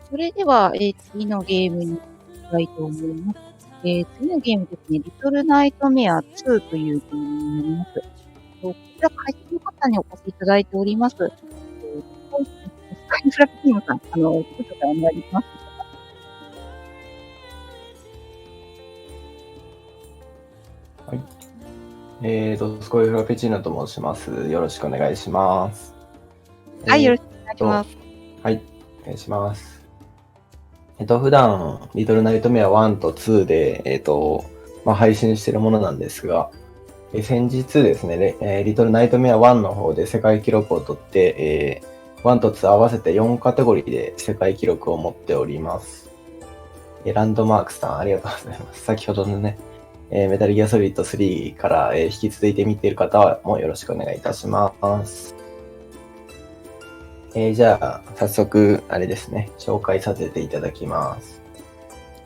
それでは、次のゲームに行きたいと思います。次のゲームですね、リトルナイトメア2というゲームになります。こちら会社の方にお越しいただいております。本日スカイフラペチーノさん、ちょっとお願いします。はい。どすこいフラペチーノと申します。よろしくお願いします。はい、よろしくお願いします。はい、お願いします。普段、リトルナイトメア1と2で、配信しているものなんですが、先日ですね、リトルナイトメア1の方で世界記録を取って、1と2合わせて4カテゴリーで世界記録を持っております。ランドマークさん、ありがとうございます。先ほどのね、メタルギアソリッド3から、引き続いて見ている方はもよろしくお願いいたします。じゃあ、早速、あれですね、紹介させていただきます。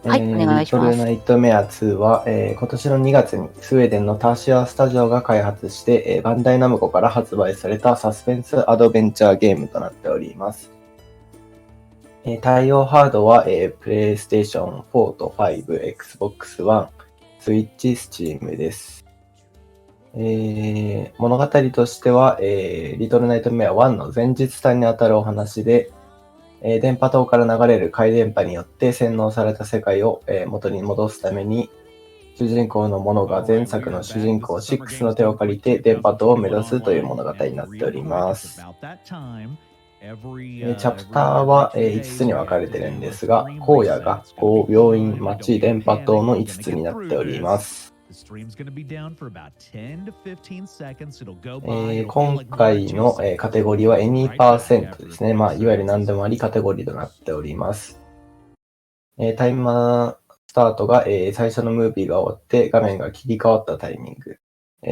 はい、お願いします。リトルナイトメア2は、今年の2月にスウェーデンのターシアスタジオが開発して、バンダイナムコから発売されたサスペンスアドベンチャーゲームとなっております。対応ハードは、プレイステーション4と5、Xbox One、Switch、Steam です。物語としては、リトルナイトメア1の前日譚にあたるお話で、電波塔から流れる回電波によって洗脳された世界を、元に戻すために、主人公のモノが前作の主人公6の手を借りて電波塔を目指すという物語になっております。チャプターは、5つに分かれてるんですが、荒野、学校、病院、町、電波塔の5つになっております。今回の、カテゴリーは Any% ですね。いわゆる何でもありカテゴリーとなっております。タイマースタートが、最初のムービーが終わって画面が切り替わったタイミング。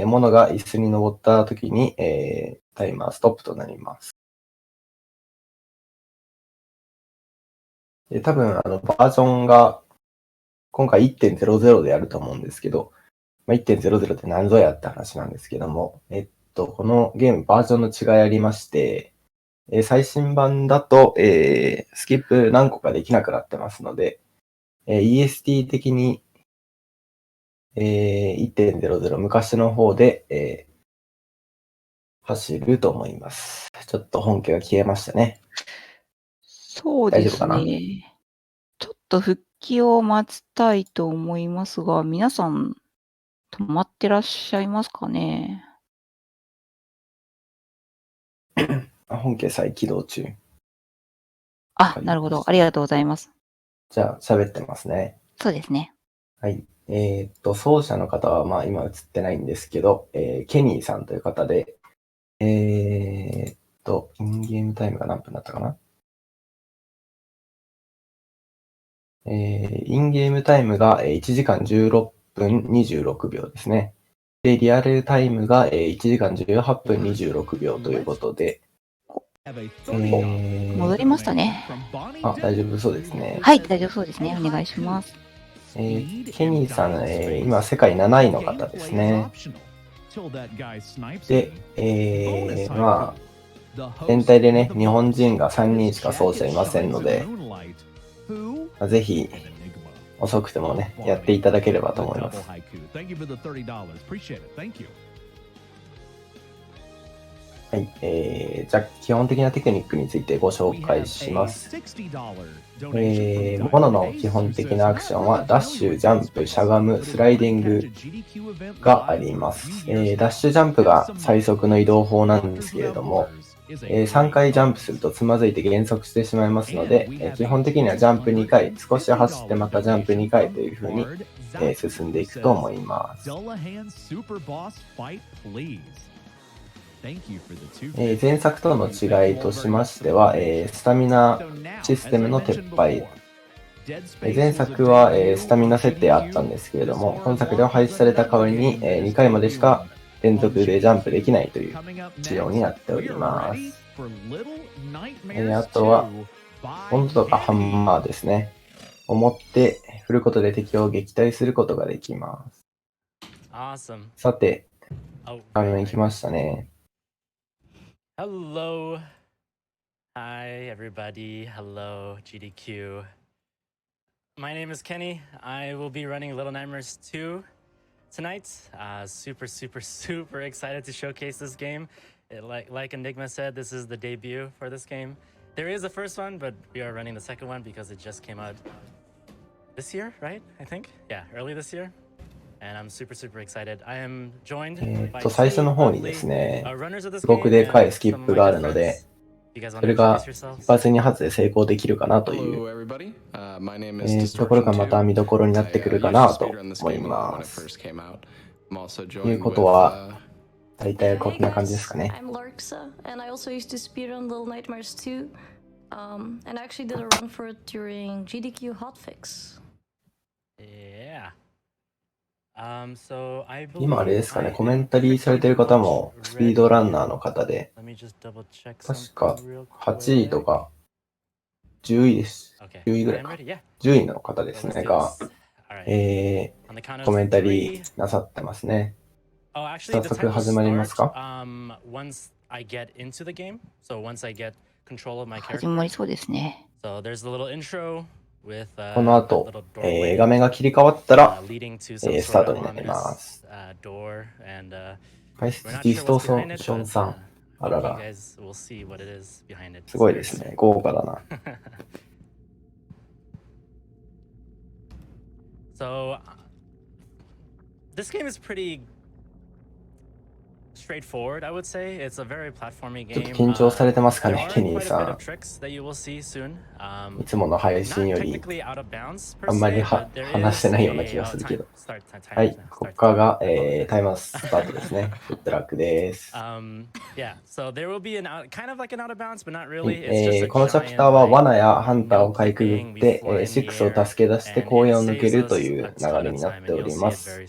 モノが椅子に登った時に、タイマーストップとなります。多分バージョンが今回 1.00 でやると思うんですけど、1.00 って何ぞやって話なんですけども、このゲームバージョンの違いありまして、最新版だと、スキップ何個かできなくなってますので、EST 的に、1.00 昔の方で、走ると思います。ちょっと本家が消えましたね。そうですね。ちょっと復帰を待ちたいと思いますが、皆さん止まってらっしゃいますかね？本家再起動中。あ、なるほど。ありがとうございます。じゃあ、喋ってますね。そうですね。はい。奏者の方は、今映ってないんですけど、ケニーさんという方で、インゲームタイムが何分だったかな？インゲームタイムが1時間16分26秒ですね。で、リアルタイムが1時間18分26秒ということで、戻りましたね。大丈夫そうですね。はい、大丈夫そうですね。お願いします。ケニーさん、今世界7位の方ですね。で、全体でね、日本人が3人しか奏者いませんので、ぜひ、遅くてもね、やっていただければと思います。はい、じゃあ基本的なテクニックについてご紹介します。モノの基本的なアクションはダッシュ、ジャンプ、しゃがむ、スライディングがあります。ダッシュジャンプが最速の移動法なんですけれども、3回ジャンプするとつまずいて減速してしまいますので、基本的にはジャンプ2回、少し走ってまたジャンプ2回という風に、進んでいくと思います。前作との違いとしましては、スタミナシステムの撤廃。前作は、スタミナ設定あったんですけれども、今作では廃止された代わりに、2回までしか連続でジャンプできないという仕様になっております。あとは、ボンドとかハンマーですね。を持って振ることで敵を撃退することができます。さて、画面来ましたね。Hi, everybody. Hello, GDQ. My name is Kenny. I will be running Little Nightmares 2 tonight. Super excited to showcase this game. Like Enigma said, this is the debut for this game. There is a first one, but we are running the second one because it just came out this year, right? I think. Yeah, early this year. And I'm super excited. I am joined by 最初の方にですね、すごくでかいスキップがあるので、それが一発二発で成功できるかなという、ところがまた見どころになってくるかなと思います。ということは、大体こんな感じですかね。I'm Larksa, and I also used to speedrun Little Nightmares 2, and I actually did a run for it during GDQ Hotfix. Yeah. 今あれですかね、コメンタリーされてる方もスピードランナーの方で、確か8位とか10位です。10位ぐらいか。10位の方ですね、が、コメンタリーなさってますね。早速始まりますか？始まりそうですね。この後、画面が切り替わったら、スタートになります。解説ディストーションさん。あらら。すごいですね。豪華だな。So, this game is pretty straightforward, I would say. It's a very platformy game. ちょっと緊張されてますかね、ケニーさん。いつもの配信よりあんまり話してないような気がするけど。はい、ここからが、タイマースタートですね。フットラックです。このチャプターは罠やハンターをかいくぐって、6を助け出して荒野を抜けるという流れになっております。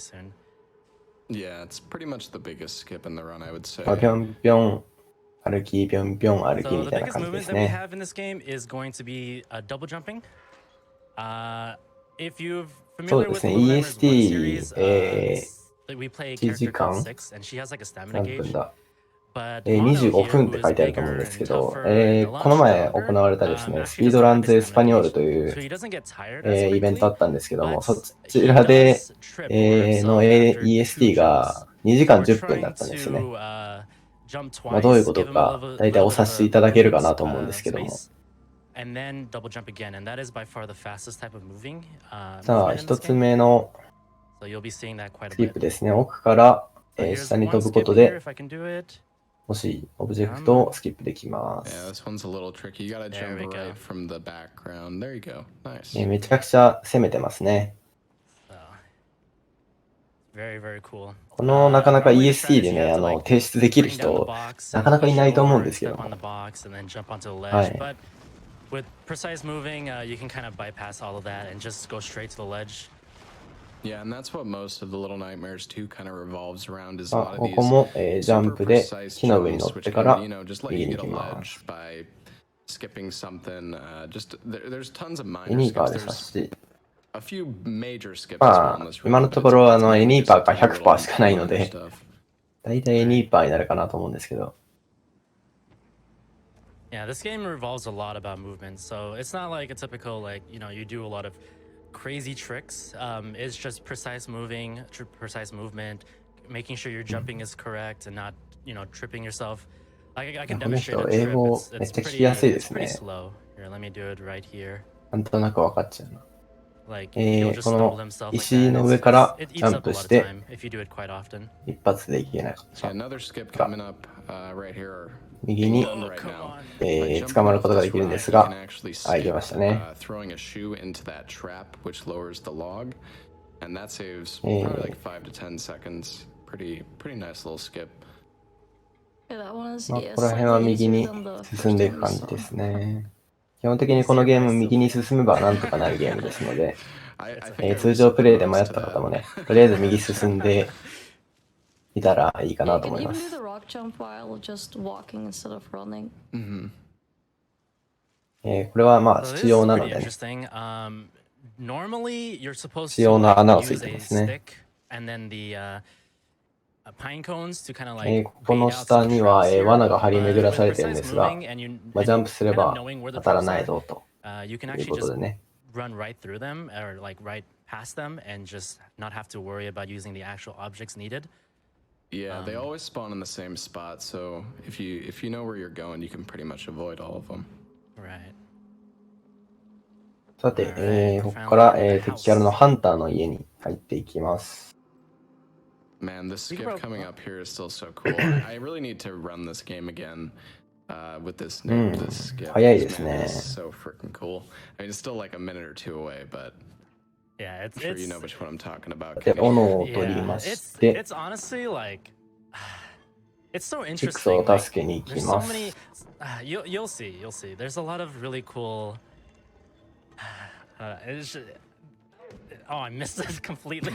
Yeah, it's pretty much the biggest skip in the run, I would say. ぴょんぴょん歩き、ぴょんぴょん歩きみたいな感じですね。そうですね、EST、1時間何分だ。25分って書いてあると思うんですけど、この前行われたですね、スピードランズ・エスパニョールという、イベントあったんですけども、そちらで、の EST が2時間10分だったんですね。まあ、どういうことか、大体お察しいただけるかなと思うんですけども。さあ、一つ目のスキップですね。奥から、下に飛ぶことで、もしオブジェクトをスキップできます。めちゃくちゃ攻めてますね。このなかなか EST でね、提出できる人、なかなかいないと思うんですけども。はい。Yeah, and that's what most of the Little Nightmares 2 kind of revolves around is a こ lot of こ these も、ジャンプで super precise 木の上に乗 jumps っ which てから can, just let 右 you に get 行 a きま ledge す。 by skipping something. There's tons of エ minor ニーパ skips. ーですし、A few major skips as ま well in あ、 this 今 run, の but と it's ころエ mainly ニーパー just が the little 100% しかないの minor で、 stuff. 大体エニーパーになるかなと思うんですけど。Yeah, this game revolves a lot about movement, so it's not like a typical, you do a lot of crazy tricks. It's just precise moving, precise movement, making sure your jumping is correct and not, tripping yourself. I can demonstrate a trip. It's pretty slow. Here, let me do it right here. なんとなく分かっちゃうな。この石の上からジャンプして一発でいけなかった。右に、捕まることができるんですが、いけましたね。ここら辺は右に進んでいく感じですね。基本的にこのゲーム右に進めばなんとかなるゲームですので、通常プレイで迷った方もね、とりあえず右進んでいたらいいかなと思います。これはまあ仕様なので、ね、仕様の穴をついてますね。pine cones to kind of like ここ bait の out 下 some には、 traps here. 罠が張り But 巡ら with されてるん precise ですが、 moving and you ジャンプすれ kind of ば knowing where the 当たら traps ない are, ぞと you can いう actually こと just でね。 run right through them or like right past them and just not have to worry about using the actual objects needed. Yeah, they always spawn in the same spot, so if you know where you're going, you can pretty much avoid all of them. Right. さて、 Alright, ここから、 finally in the 敵キャラの house. ハンターの家に入っていきます。 Man, this We skip broke- coming up here is still so cool. I really need to run this game again with this new this skip. 早い This ですね。 man is so freaking cool. I mean, it's still like a minute or two away, but Yeah, it's I'm sure it's you know which one I'm talking about. で、 Kenny. 斧を取り yeah, ま it's して、 it's honestly like it's so シックスを interesting. Like, 助けに行き there's ま so す。 many. You'll see. You'll see. There's a lot of really cool. It's just, oh, I missed this completely.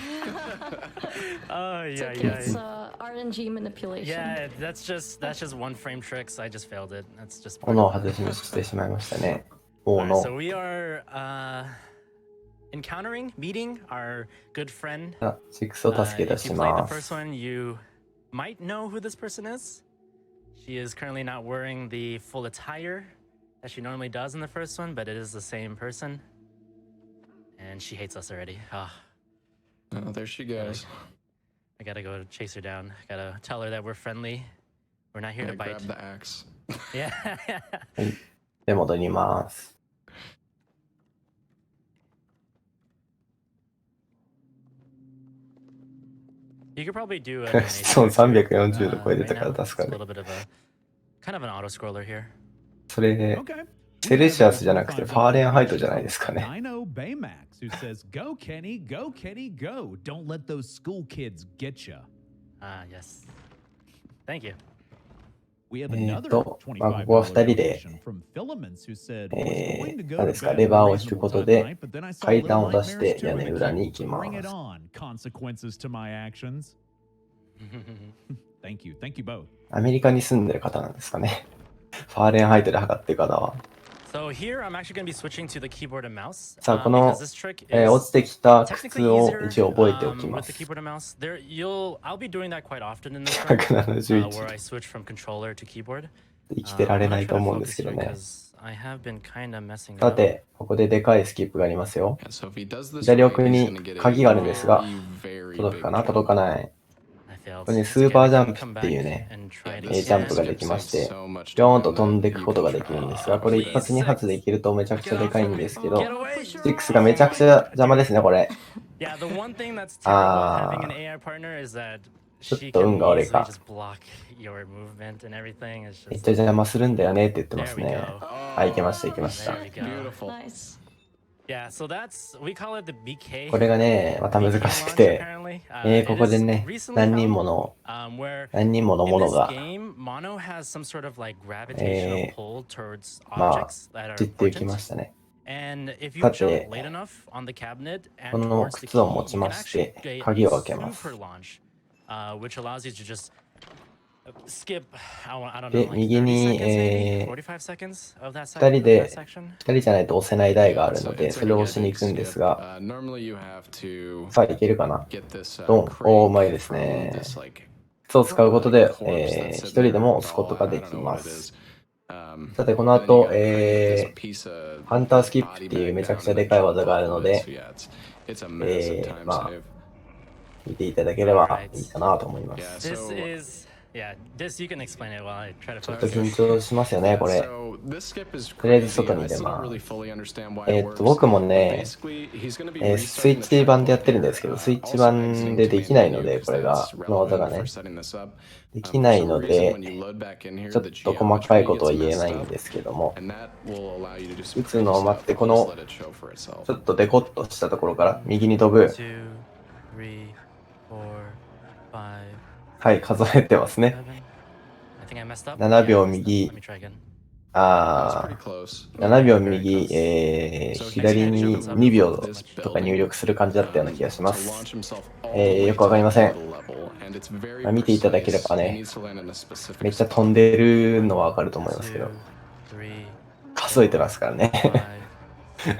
Oh It's yeah, okay, yeah. it's RNG manipulation. Yeah, that's just one frame tricks. I just failed it. That's just part 斧を of it. 外してしまいましたね。王 Alright, の so we are meeting our good friend. シックスを助け出 If し you played ま the first す。 one, you might know who this person is. She is currently not wearing the full attire that she normally does in the first one, but it is the same person. And she hates us already. Ah, Oh, there she goes. I gotta go chase her down. Gotta tell her that we're friendly. We're not here Yeah, to bite. grab the axe. Yeah. で、戻ります。 You could probably do a 室温 donation 340度超えて right たから now. 助 It's か a る。 little bit of a kind of an auto scroller here. それ、 Okay. セレシアスじゃなくてファーレンハイトじゃないですかね。 I know Baymax who says, "Go Kenny, go Kenny, go! Don't let those school kids get ya." Ah, yes. Thank you. We have another ここは2人で、 donation from Filaments who said, "Was going to go 何 to ですか、 bed レ at バー a を引く reasonable こと time で tonight, but then I saw 階段を Little 出して Nightmares 屋 2 根 and 裏 it に行き kept ま bring it す。 on. Consequences to my actions." Thank you both. アメリカに住んでる方なんですかね。ファーレンハイトで測ってる方は。 So here I'm actually going to be switching to the keyboard and mouse さあ、この because this trick is 落ちてきた technically 靴を easier 一応覚えておき with ま the す。 keyboard and mouse. I'll be doing that quite often in this run, 171 where I switch from controller to keyboard. 生きてられ I'm な gonna いと try to 思うんです focus けど here ね。 because I have been kind of messing it さ up. て、ここででかいスキップがありますよ。 Yeah, so if he does this 左 right, 奥 he's に gonna get a 鍵があるんですが、 very 届く big かな jump. 届かない。 I failed. ここに It's スーパー okay. ジャ I ン can プ come っていう back ね、 and try Yeah, to this ジャン stand. プができまして、 so much ぴょーん time と飛んでい that く you ことが can できるん try. ですが、これ一発二発でいけるとめちゃくちゃでかいんですけど、 Get away! 6がめちゃくちゃ邪魔ですね、これ。 Yeah, the one thing that's terrible having an Ah. AI partner is that ちょっ she と can 運が悪い easily か。 just block your movement and everything. It's めっ just ちゃ邪魔するんだよねって言ってま there す we ね。 go. はい、行けました、行けました。 There we go. Beautiful. Nice. Yeah, so we call it the BK. これがね、また難し BK く launch, て、 apparently. こ It こで is ね、 recently 何人 out, もの where 何人もの in もの this が、 game, Mono has some sort of like gravitational pull towards まあ、 objects that are 散っていき important. ましたね。 And if you さ jump て、 late enough on the cabinet こ and の towards the 靴を key, 持 you ち can まし actually て、 get 鍵 a を開けます。 super launch, which allows you to just skip, I don't know, で、 like 右 30に、 seconds maybe? 45 seconds of that 2人 of that で、 section? 2人じゃないと押せない台がある So ので、 it's そ a れを really 押しに big 行くんで skip. すが、 Normally you have to さあ、いけるかな。 get this ドン。 crate おー、うまいです from ね。 this like 靴を使うことで、 corpse that's 一 sitting 人 there でも with 押すことが all- で I き don't know ま what it す。 is. さて、この And then you 後、 gotta crate this piece of ハンタースキップ body っていう bag めちゃく down ちゃ and で then かい jump 技がある off の of it. で、 So yeah, it's a massive time まあ save. 見ていただければいいかなと思いま Yeah, す。 This so is, yeah, this you can explain it while I try to ちょっと focus. 緊張しますよね、これ。 So this skip is とりあえず crazy. 外 I に出 still ま don't す。 really fully understand why it works. 僕も But ね、 basically, he's gonna be スイ restarting ッ the チ checkpoint 版でやってるんですけ here. ど、スイッチ Also 版 exiting で the で main きないの menu で、 'cause これが、 that's この技が relevant ね for。setting this up. できない For の some で reason, when you load back in here, ちょっ the と細かいことは geometry 言え gets ない messed ん up, ですけども、 and that will allow you to just 打つのを freeze 待っ up て、 and こ just の let it show for itself. ちょっとデコッとしたところから右に飛ぶ。 2, 3, 4, 5, はい、数えてますね。 7. I think I messed up. 7 Yeah, 秒 I messed up. 右 Let me try again. That was あ pretty close. ー、7秒 Very 右、 close. 左に2秒とか入力する感じだったような気がしま To す。 launch himself all the way よくわかりません。 to the level, and it's very まあ見ていただけれ precise. ば He ね、 needs to land in a specific めっちゃ spot. 飛んでるのはわかると思いますけ 2, ど、 3, 数えてますからね。 5,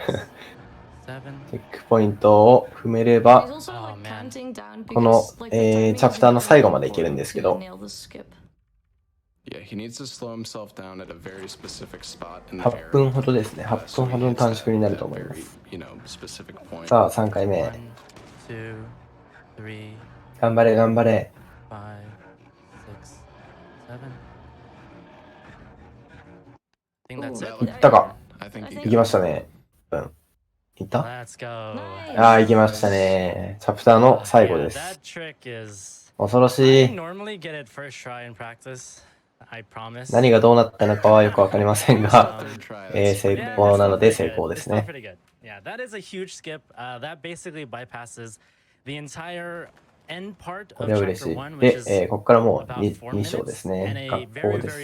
6, チェックポイントを踏めれば、この、チャプターの最後までいけるんですけど、8分ほどですね。8分ほどの短縮になると思います。さあ、3回目。頑張れ、頑張れ。いったか。いきましたね。うん。いった？ああ、いきましたね。チャプターの最後です。恐ろしい。何がどうなったのかはよくわかりませんが、成功なので成功ですね。これは嬉しい。で、ここからもう 2章ですね。学校です。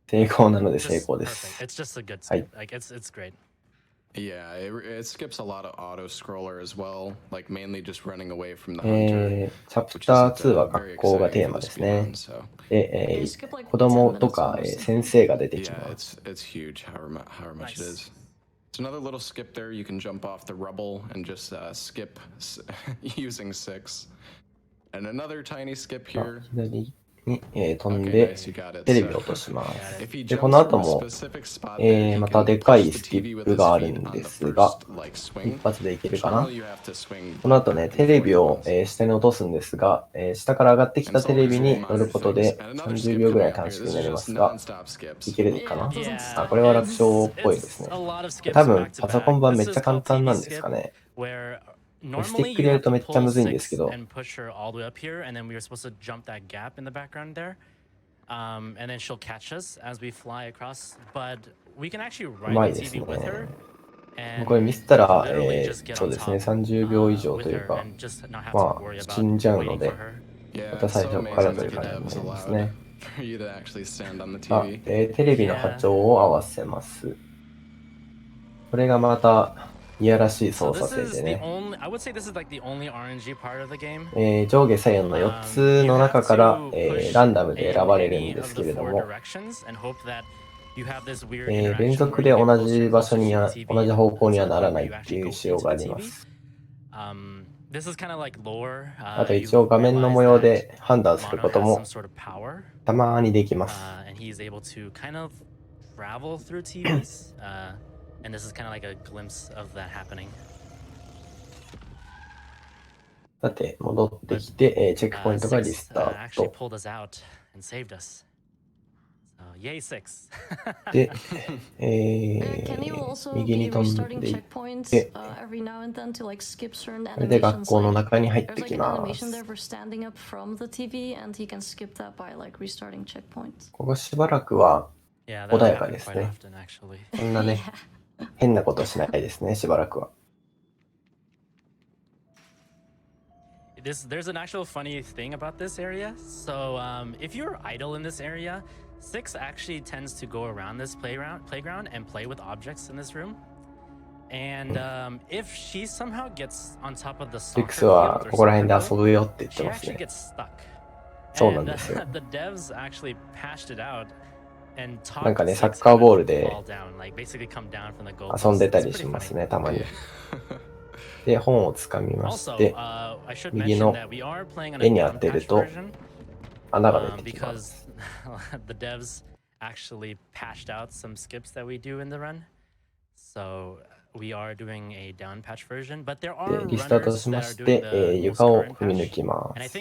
成功なので成功です。はい。Yeah, it skips a lot of auto scroller as well, like mainly just running away from the チ hunter. ャプター2は学校がテーマですね。で、子供とか、先生が出てきます。It's huge how much it is. It's another little skip there. You can jump off the rubble and just skip using 6. And another tiny skip here. 左に、飛んでテレビを落とします。で、この後も、またでかいスキップがあるんですが、一発でいけるかな。この後ね、テレビを、下に落とすんですが、下から上がってきたテレビに乗ることで30秒ぐらい短縮になりますが、いけるかな。あ、これは楽勝っぽいですね。多分、パソコン版めっちゃ簡単なんですかね。スティックでやるとめっちゃむずいんですけど。うまいですね。これミスったら、そうですね、30秒以上というか、まあ、死んじゃうので、また最初からという感じになりますね。テレビの波長を合わせます。これがまた、いやらしい操作性でね。上下左右の4つの中から、ランダムで選ばれるんですけれども、連続で同じ場所に同じ方向にはならないっていう仕様があります。あと一応画面の模様で判断することもたまにできます。And this is kind of like a glimpse of that happening. さて、戻ってきて、チェックポイントがリスタート。で、右に飛んでいって、これで学校の中に入ってきます。ここしばらくは穏やかですね。そんなね。変なことしないですね、しばらくは。There's an actual funny thing about this area. So, if you're idle in this area, 6 actually tends to go around this playground and play with objects in this room. And if she somehow gets on top of the soccer field or something, she actually gets stuck. そうなんですよ。 The devs actually patched it out.なんかね、サッカーボールで遊んでたりしますね、たまに。で、本をつかみまして、右の絵に当てると穴が出てきます。で、リスタートしまして、床を踏み抜きます。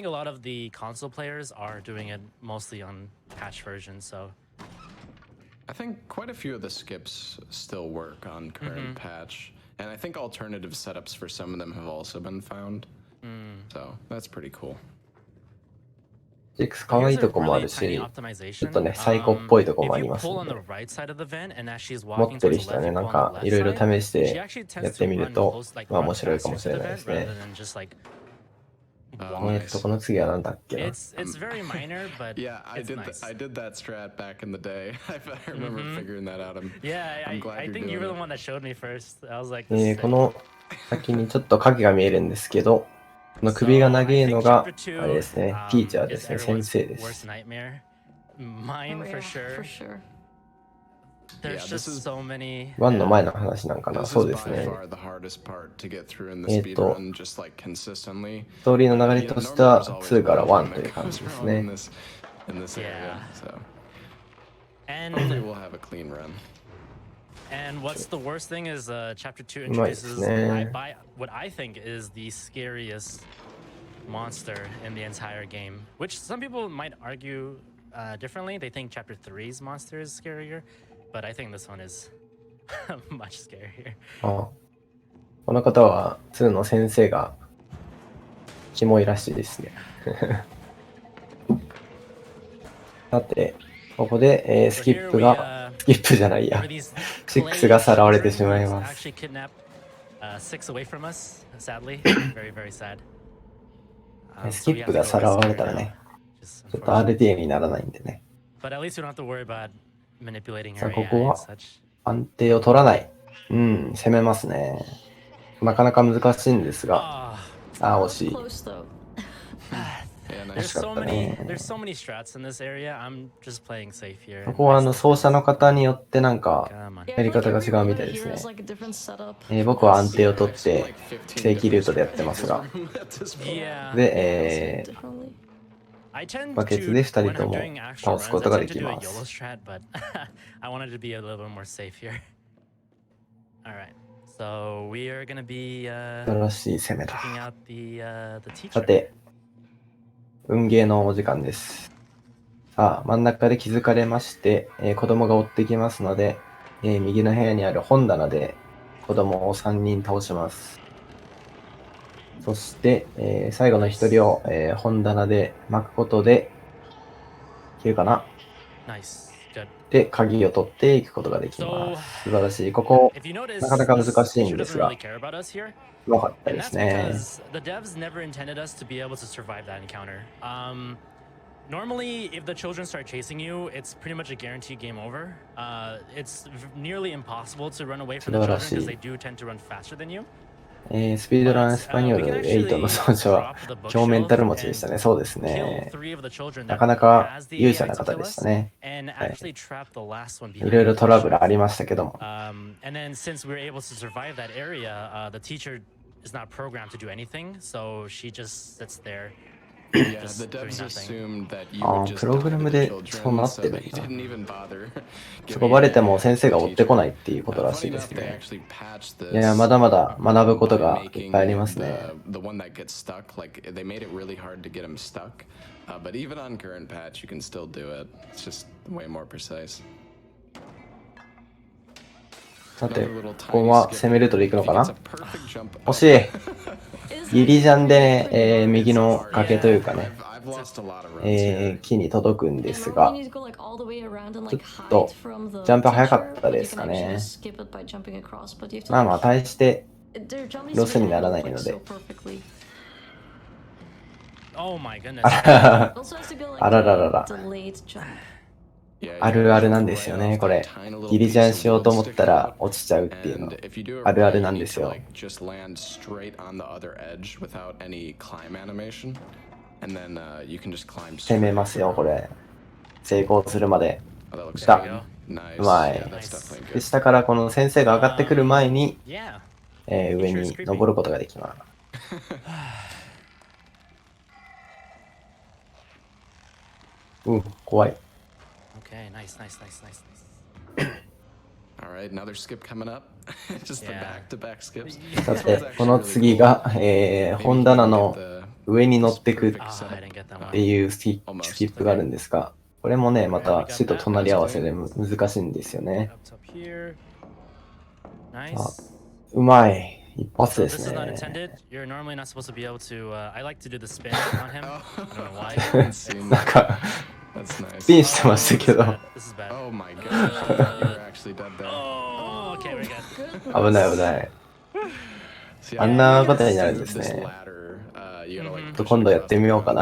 I think quite a few of the skips still work on current patch, and I think alternative setups for some of them have also been found. So that's pretty cool. 6可愛いとこもあるし、ちょっとね、最高っぽいとこもありますので、持ってる人はね、なんかいろいろ試してやってみると、まあ面白いかもしれないですね。この次はなんだっけな。Yeah, I did that strat back in the day. I remember figuring that out. I'm glad I think you were the one that showed me first. I was like, この先にちょっと影が見えるんですけど、この首が長いのが、 So, I think chapter あれですね、 two, ティーチャーですね、 is 先 everyone's 生で worst す。 nightmare. Mine Oh, for yeah, sure. for sure. There's Yeah, just this is- so many. 1の前の話なんかな。 This そう is です by ね。 far the hardest part to get through in the えっと、 speedrun, just like consistently. ストーリーの流れ Yeah, として normally は there's always 2から one 1 thing という that 感じ goes です wrong ね。 in this area. So And hopefully we'll have a clean run. and what's the worst thing is chapter 2 うまいです introduces ね。 what I think is the scariest monster in the entire game, which some people might argue differently. They think chapter 3's monster is scarier, but I think this one is much scarier. あ、この方は2の先生がキモいらしいですね。さて、ここで、ス So キ here ップ we が、スキップじゃないや for。these 6がさらわれてしまいます actually kidnap 6 away from us, sadly. Very, very sad. スキップがさらわれたらね、ちょっと RTA にならないんでね。 But at least we don't have to worry about manipulating さあ、 our こ AI こ and は such. 安定を取らない。うん、攻めますね。なかなか難しいんですが、 Ah, 惜しい。 Close though. Yeah, there's nice. so 惜しかった many ね。 there's so many strats in this area. I'm just playing safe here. ここは奏者の方によってなんか Come on. Yeah, やり I feel 方 like が違う every みたい letter です here ね has like a different setup. 僕は安定を Yeah, 取っ I've seen て like 15正規ルートでや different ってますが、 strategies at this point. Yeah. で、 Differently. I tend バケツ to で2人 when と I'm も doing actual 倒す runs, こ I とが tend で to き do a ま YOLO す。 strat, but I wanted to be a little bit more safe here. All right. So we are gonna be 素晴らしい攻めだ。 checking out the さ teacher. て、運ゲーのお時間です。さあ、真ん中で気づかれまして、子供が追ってきますので、右の部屋にある本棚で子供を3人倒します。そして、最後の1人を、本棚で巻くことで、消えるかな Nice. Good. で、鍵を取っていくことができます。素晴らしい。ここ、 If you notice, なかなか難 this しいん teacher で doesn't すが really care about us here. うまかったで And す that's ね。 because the devs never intended us to be able to survive that encounter. Normally, if the children start chasing you, it's pretty much a guaranteed game over. It's nearly impossible to run away from the children because they do tend to run faster than you. スピードランエスパニョール8の奏者は強メンタル持ちでしたね。そうですね。 Kill 3 of the children な that かなか has the 勇者 AI な to 方 kill でした us ね。 and はい。 actually trap the last one い behind ろいろ the トラブル shelf. ありましたけども。 And then since we were able to survive that area, the teacher is not programmed to do anything, so she just sits there. Yeah, Just the devs doing nothing. assumed that you あ would あ、 just プログ die ラ to ム the でそうな children, っ so てる they んだ。 didn't even bother そこ giving バレ it ても先生が to 追 the ってこ teacher. ないっていうことらし Funny いで enough, す they ね。 actually patched いや、 this まだまだ学ぶこと by がいっ making ぱいありますね。 the one that gets stuck, like they made it really hard to get him stuck. But even on current patch, you can still do it. It's just way more precise. さて、 Another little ここ tiny は skip 攻めルートで here. 行くの If か he gets な a perfect jump 惜しい。 Is ギリジャンでね、 pretty hard. 右の崖というかね、 I've lost a lot of runs here. 木に届くんで And す normally が you、need to go like all the way around and ちょ like っと hide from the ジャンプ早か teacher, った but で you す can か actually ね。 just skip it by jumping across, but you have to まあまあ、 like, 対して their jump needs ロ to ス be になら handled ない like の so で。 perfectly. Oh my goodness. Also has to go like あらららら。 delayed jump. Yeah, あ you る gotta ある jump なんですよ right ね、 off こ that れ。 tiny little ギリジャ piece ン of しよう wood と思った sticking ら out. 落ちちゃうっていうの And。if you do it あるある right, な you んで need す to よ。 like just land straight on the other edge without any climb animation. And then you can just climb 攻 straight めますよ、こ through. れ。成功するまで。 Oh, that looks 来た。 good. Nice. うまい。 Yeah, that's definitely で、 good. 下からこの先生が上がってくる前に、 Yeah. 上に登ることができます。怖い。 Okay, nice, nice, nice, nice, nice. All right, another skip coming up. Just the Yeah. back-to-back skips. さて、この次が、本棚の上に乗ってくっ Oh, I didn't get that て one. いうスキップがあるんですが、これもね、また死と隣り合わせで難しいんですよね。 Up top here. あ Nice. うまい。一発 So で this す is not ね。 intended. You're normally not supposed to be able to. I like to do the spin on him. I don't know why. haven't seen なん that. か、 That's nice. スピンしてましたけ This is ど、 bad. This is bad. Oh my gosh, I thought you were actually dead there. Oh, okay, we're good. 危ない危ない。 See, あんなことになるんです this ね。 ladder, you gotta like ちょっと push 今 it 度やってみよう across か the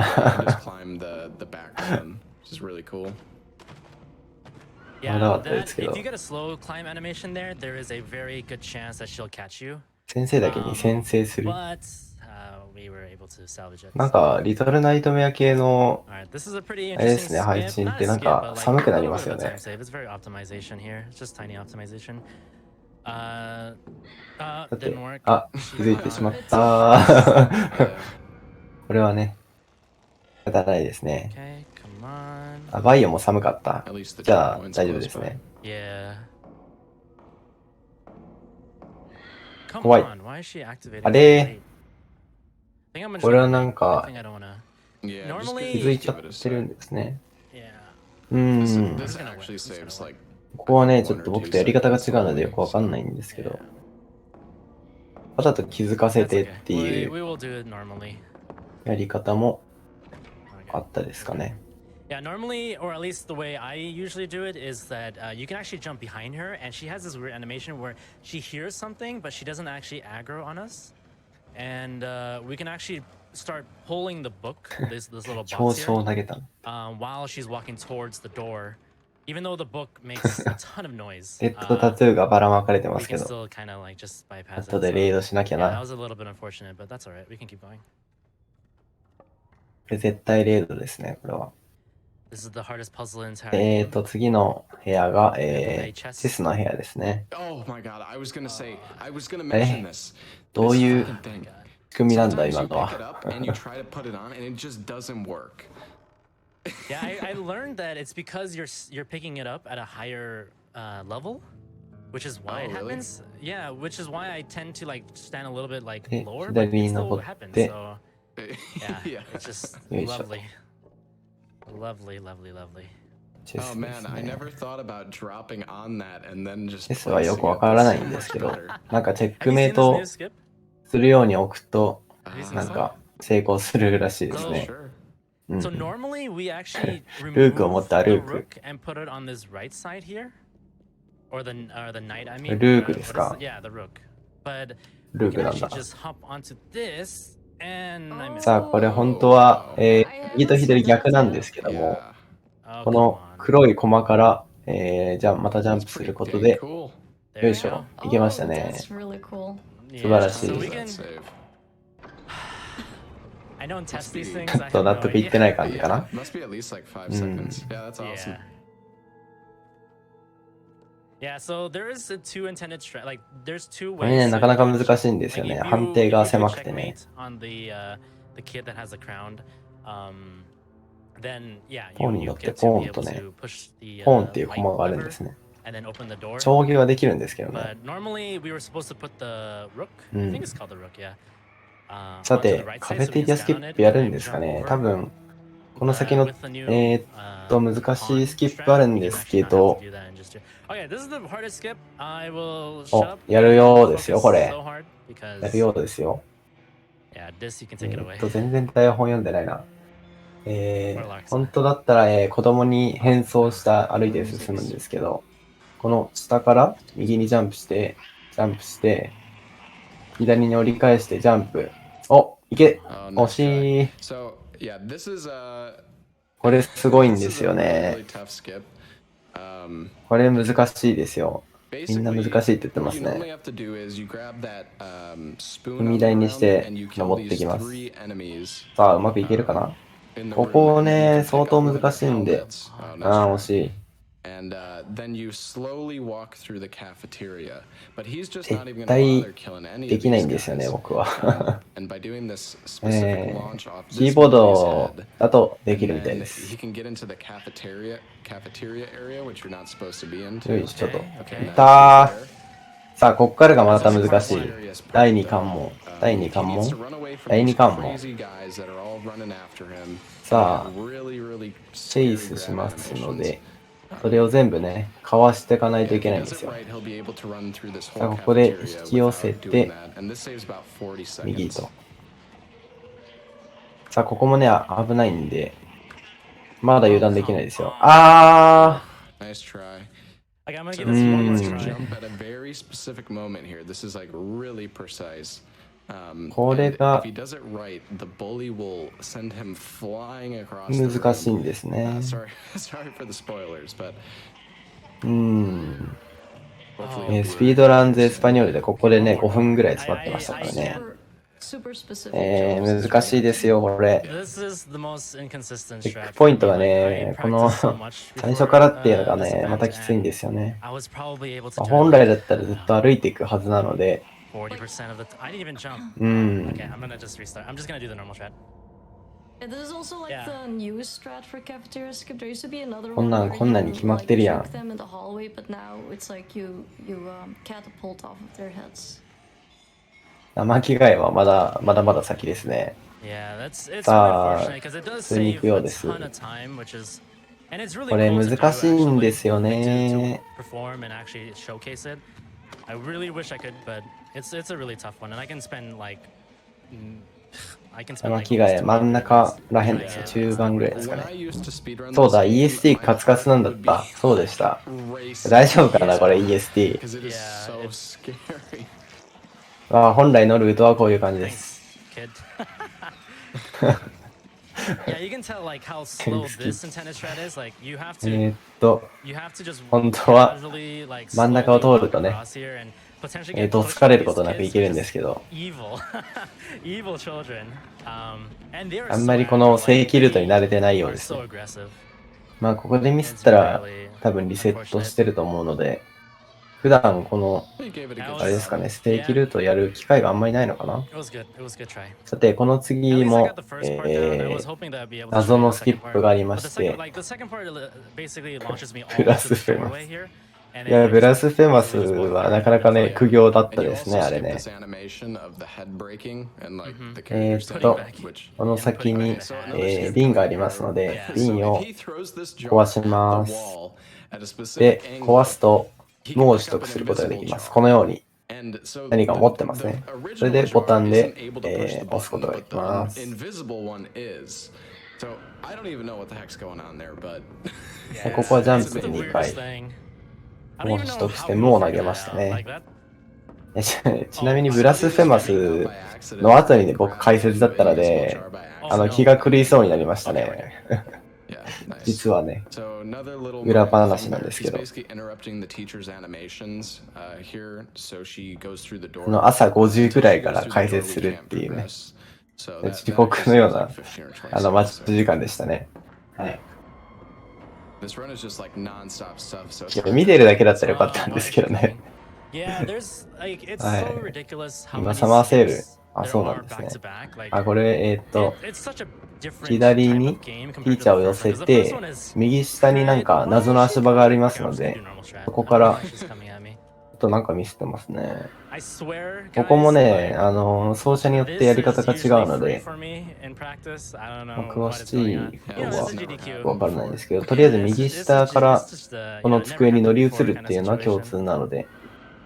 wall and な。 just climb the back one, which is really cool. Yeah, Without that, this skill. if you get a slow climb animation there is a very good chance that she'll catch you. 先生だけに先制する。 But we were able to salvage it. なんか、リトルナイトメア系の、 Alright, this is a pretty あれですね、 interesting 配 skip. 信っ Not て a なん skip, か but like 寒くな a り little ま bit す of よ a ね。 time save. It's very optimization here. It's just tiny optimization. だっ Didn't て、 work. あ、気づいてしまっ It's た。 Yeah. これはね、仕方ないですね。 Okay, come on. あ、バイオも寒かった。 At least the じゃあ checkpoint's 大丈夫 close ですね。 Yeah. Come 怖い。 on, why is she activating あ so れ late? I think I'm just これは gonna なん wait. I か think I don't wanna. Yeah, just Normally- 気づいちゃってるんですね。 Yeah. うー This, ん。 this gonna actually win. Who's saves gonna like ここはね、ちょっと僕とやり方が違うのでよくわかんないんですけど、わざと気づかせ That's て okay. っていう We will do it normally. やり方も Okay. あったですかね。 Yeah, normally, or at least the way I usually do it, is that you can actually jump behind her, and she has this weird animation where she hears something, but she doesn't actually aggro on us. And we can actually start pulling the book, this little 少 box here, 々投げたの。 while she's walking towards the door. Even though the book makes a ton of noise, レッドとタトゥーがばらまかれてま we すけ can ど、 still kind of like just bypass it. 後でレイ So, ドしなきゃ yeah, that な。 was a little bit unfortunate, but that's alright. We can keep going. これ絶対レイドですね、これは。 This is the hardest puzzle in entire game. 次の部屋が、チェスの部屋ですね。 oh my god, I was gonna mention this. どういう This fucking thing. 仕組みなんだ、 Sometimes 今 you の pick it は。 up and you try to put it on and it just doesn't work. Yeah, I learned that it's because you're picking it up at a higher level, which is why Oh, it really? happens. Yeah, which is why I tend to like stand a little bit like で、 lower, but 左 it に still 登っ happens. て、 So yeah, it's just よいしょ。 lovely, lovely, lovely, lovely. チェス Oh です man, I ね。 never thought about dropping on that and then just チェスはよ placing くわ it からない so んです much けど、 better. なんかチェッ Have ク you メ seen イ this ト new skip? するように置くと、 Have you seen な this ん one? か成功するらしいです Oh, ね。 Sure. うん So normally we actually ルークを持 remove った the ルーク。 rook and put it on this right side here, or the knight. I mean, ルーク what です is か？ yeah, the rook. But ル we ーク can なんだ actually。just hop onto this, and I missed さあ、 it. これ本当は、右と左逆なんですけども、 Yeah. Oh, こ come の on. 黒いコマから、じゃあまたジャン That's プす pretty ること dang で、 cool. There よい we しょ go.、いけました Oh, ね。 that's really cool. 素晴らしい。 So How we does can. that save? I don't test these things. ちょ I っと have 納 no 得いって idea. ない感じかな。 Must be at least like 5 Mm. seconds. Yeah, that's awesome. Yeah, so there is a two intended like there's two これね、 ways. なかなか難しいんですよ Like ね。 if 判定 you が do 狭くてね。 checkmate on the kid that has the crown, then yeah, ポ you ンに you 乗って get ポ to ン be と able ね、 to push the ポンっていう white コマがあるん lever ですね。 and then open the door. 将棋はできるんですけどね。 But normally we were supposed to put the rook. I think it's called the rook, yeah. さ onto the て、 right カ side フェ so テ we リア can スキ stand on ッ it プや and るん then ですか jump ね。 over. 多分、この先 But の、 with the new 難しい pawn スキップあるん strat, で we す can け actually not have ど to、do that and just do- Okay, this is the hardest skip. I will お shut up. やるようですよ、こ Focus れ。 so hard because やるようですよ。 yeah, this you can take it away. 全然台本読んでないな。 Or Lark's. 本当だったら、子供に変装した歩いて進むんですけど、この下から右にジャンプして、左に折り返してジャンプ。お、いけ Oh, 惜 nice し try. い。 So yeah, this is これすごいん this で is す a よ really, ね really。tough skip. これ難しいですよ。みんな Basically, 難しいって言ってま what す you normally ね。 have to do is you grab that spoon 踏み on the 台にし ground て and you kill 登って these きます。 3 enemies さあ、うまくいけるかな？ in the こ room. こ and you ね、 can 相 pick 当 up one of 難 their しいんで。 helmets. Oh, あ nice あ、 try. 惜しい。 And then you slowly walk through the cafeteria. But he's just 絶 not even gonna 対 bother killing any で of きない these んですよね、 guys. 僕は。 And by doing this specific launch off キ this ーボー bully's ド head, だとできるみ and たい then です he。can get into the cafeteria area, which you're not supposed to be よ into. いしょと。 Okay. いったー。さあ、こっからがまた難しい。第2関門。第2関 He 門 needs to run away from 第 these 2関門。 crazy guys that are all running after him. さあ、 Really, really チェイ scary スし grab ますの animations. で、それを全部ね、かわしていかないとい If け he ないん does です it よ。 right, he'll be able to run through this さあ、 whole ここで cafeteria 引き寄せ without て doing、that. And this saves about 40右 seconds. と。さあ、ここもね、危ないんで、まだ油断できないですよ。あ Nice try. Like I'm gonna So give this one more let's try. jump at a very specific moment here. This is like really precise. これ And が if he does it right, the bully will send him flying across ー、 the 難しい room. んですね。 Sorry, sorry for the spoilers, but ス hopefully he'll be ピードランズエスパニョールでここでね、5分ぐらい使ってましたからね。super specific jobs. 難しいですよ、これ。 This is the most inconsistent チェッ strat クポイン for ト me. が Like, ね、 I この practiced so much 最 before 初からっていうのが this ね、ま event, たきついん and ですよね。 I was probably able to まあ do 本 it 来 like だったらずっと歩いていくはずなので、 40% of the I didn't even jump. うん。 Okay, I'm gonna just restart. I'm just gonna do the normal strat. Yeah, this is also like Yeah. the newest strat for cafeteria skip. There used to be another こん one なん where こんなんに you 決まっ like てるやん。 choke them in the hallway, but now it's like you catapult off of their heads. 生着替えはまだ先ですね。 Yeah, it's really さあ、 unfortunate because it does 普通に save 行くよう a です ton of time, which is and it's really これ cool to do 難しいんで actually, すよ like, ね。 to perform and actually showcase it. I really wish I could, but it's a really tough one, and I can spend like I can spend 生 like 着替え almost 真ん 2 中 hours らへんですよ。 doing it. 中盤ぐらいですか When ね。 I used to speedrun そう this だ、game, EST my カツカツなんだっ heart would た。 be そうでした。 racing. 大丈夫かなこれ EST。 Because it is Yeah, so it's- scary. あ、本来のルートはこういう感じで Thanks, す。 kid. Yeah, you can tell like how slow Thanks, this intended strat is. Like you have え to just 本当は casually like 真ん中を slowly 通ると walk ね、 across here and potentially get ど pushed つかれ by ること these なく kids いける who ん are ですけど、 evil, evil children. And they are あんまり so この active, 正 like 規ルートに慣れ they てないよう are ですね。 so aggressive. まあここでミスっ It's たら really 多分リセットしてると思うので、普段この You gave it a あ good あれですか shot. ね、正規ルートをやる機会があんまりないのかな。 It was good. It was a good try. さて、この At 次 least I も got the first part down. I was hoping that I'd be able to 謎 show you の the スキ second ップ part. がありま But the して second part basically launches me all ブラ into ス the フェマ doorway ス。 here. And いや、 then ブ you ラ just スフェマス basically just walk は around なかなか and ね、 play 苦行だっ And た you です also ね、あれ skip ね。 this animation of the head breaking and like the え character ーっと standing back, which この先に So another skip 瓶があ point りますの here. で、 Yeah. 瓶 So を if he throws this jar 壊し at ま the す。 wall at a で、 specific 壊 angle, すと he 無を can 取 pick 得 up す an ることがで invisible きます。 jar. このように And so 何かを持ってます the ね。そ original れでボタ jar ンで isn't able to push the 押すこと button, がで but きます the。 invisible one is. So I don't even know what the heck's going on there, but Yeah, ここはジャン it's プ the 2 weirdest 回。 thing. I 無 don't を even 取 know 得し how て people 無を投 figured げ that ました out. ね。 Like that. ちなみにブラスフェマスの後にね、僕解説だったらね、気が狂いそうになりましたね。実はね、裏話なんですけど。この朝5時ぐらいから解説するっていうね、遅刻のような待ち時間でしたね。はい。いや、見てるだけだったらよかったんですけどね。Yeah, there's like it's はい so ridiculous how 今 many サマーセール。 skips あ、 there そうなん are ですね back to back. Like あ、これ、 it's such a different 左 type に of game フィ compared ー to チャーを the 寄 first せ one. Because the て first one is 右下になんか謎の足場がありますの Okay, で I'm just gonna do normal strat. ここから She's coming at me. ちょっとなんかミスってますね。 I swear, ここも guys, ね、 like, 走者によってや this り方 is が違う usually の free で for me in practice. I don't まあ know 詳 what is し going い on. こ You know, と this is は GDQ. わからないんですけど、とりあえず This 右 is 下 just から the, こ you の know, never 机に乗り移 happened る before っていう kind の of は共 situation. 通なので、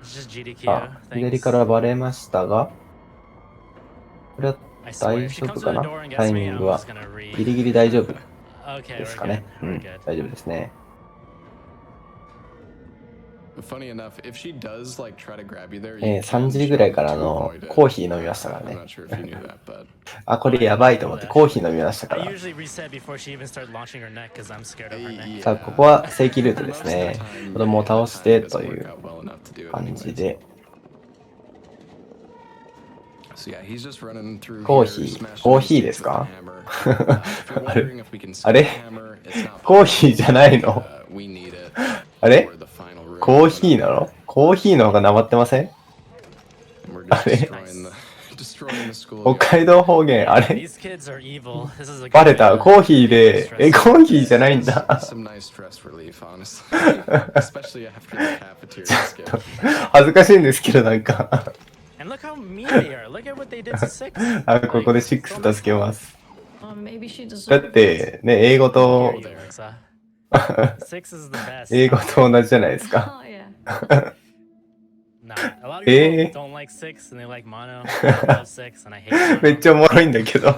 It's just GDQ. あ、左 Thanks. からバレましたが、これは I swear, 大 if she 丈 comes 夫 to か the な door and タ gets イ me, ミン I'm グは just gonna read. ギリギリ大丈夫 Okay, です we're か good. ね。う We're ん、 good. 大丈夫ですね。 Funny enough, if she does like try to grab you there, you 3 can 時ぐらい jump から to avoid it. コーヒー飲みましたから I'm ね。 not sure if you knew that, but あ、これやばいと思ってコーヒー飲みましたか I ら。 usually reset before she even started launching her neck because I'm scared of her neck. さあ、ここは正規ルートですね。子供を倒してという work out well enough to do it 感 anyways. じで。 So yeah, he's just running through コー here, ヒー、 smashing コー these ヒー kids です with か the hammer. If you're wondering if we can あれ see the hammer, it's not コーヒーじゃないの we need it あれ for the final room. コーヒーなのコーヒーの方がなまってません We're just あれ destroying the school. 北海道方言、あれ These kids are evil. This is a バ good レ way た to コーヒーで、コーヒーじゃないんだ。 Some nice stress relief, honestly. Especially after the cafeteria skip. 恥ずかしいんですけど、なんか。 And look how mean they are. Look at what they did to Six. あ、ここで6助けます。 Maybe she だ deserves って、ね、英語と Here you go, Alexa. Six is the best. 英語と同じじゃないですか。 Oh yeah. Nah, a lot of people don't like Six and they like Mono. I love Six and I hate Mono. めっちゃおもろいんだけど。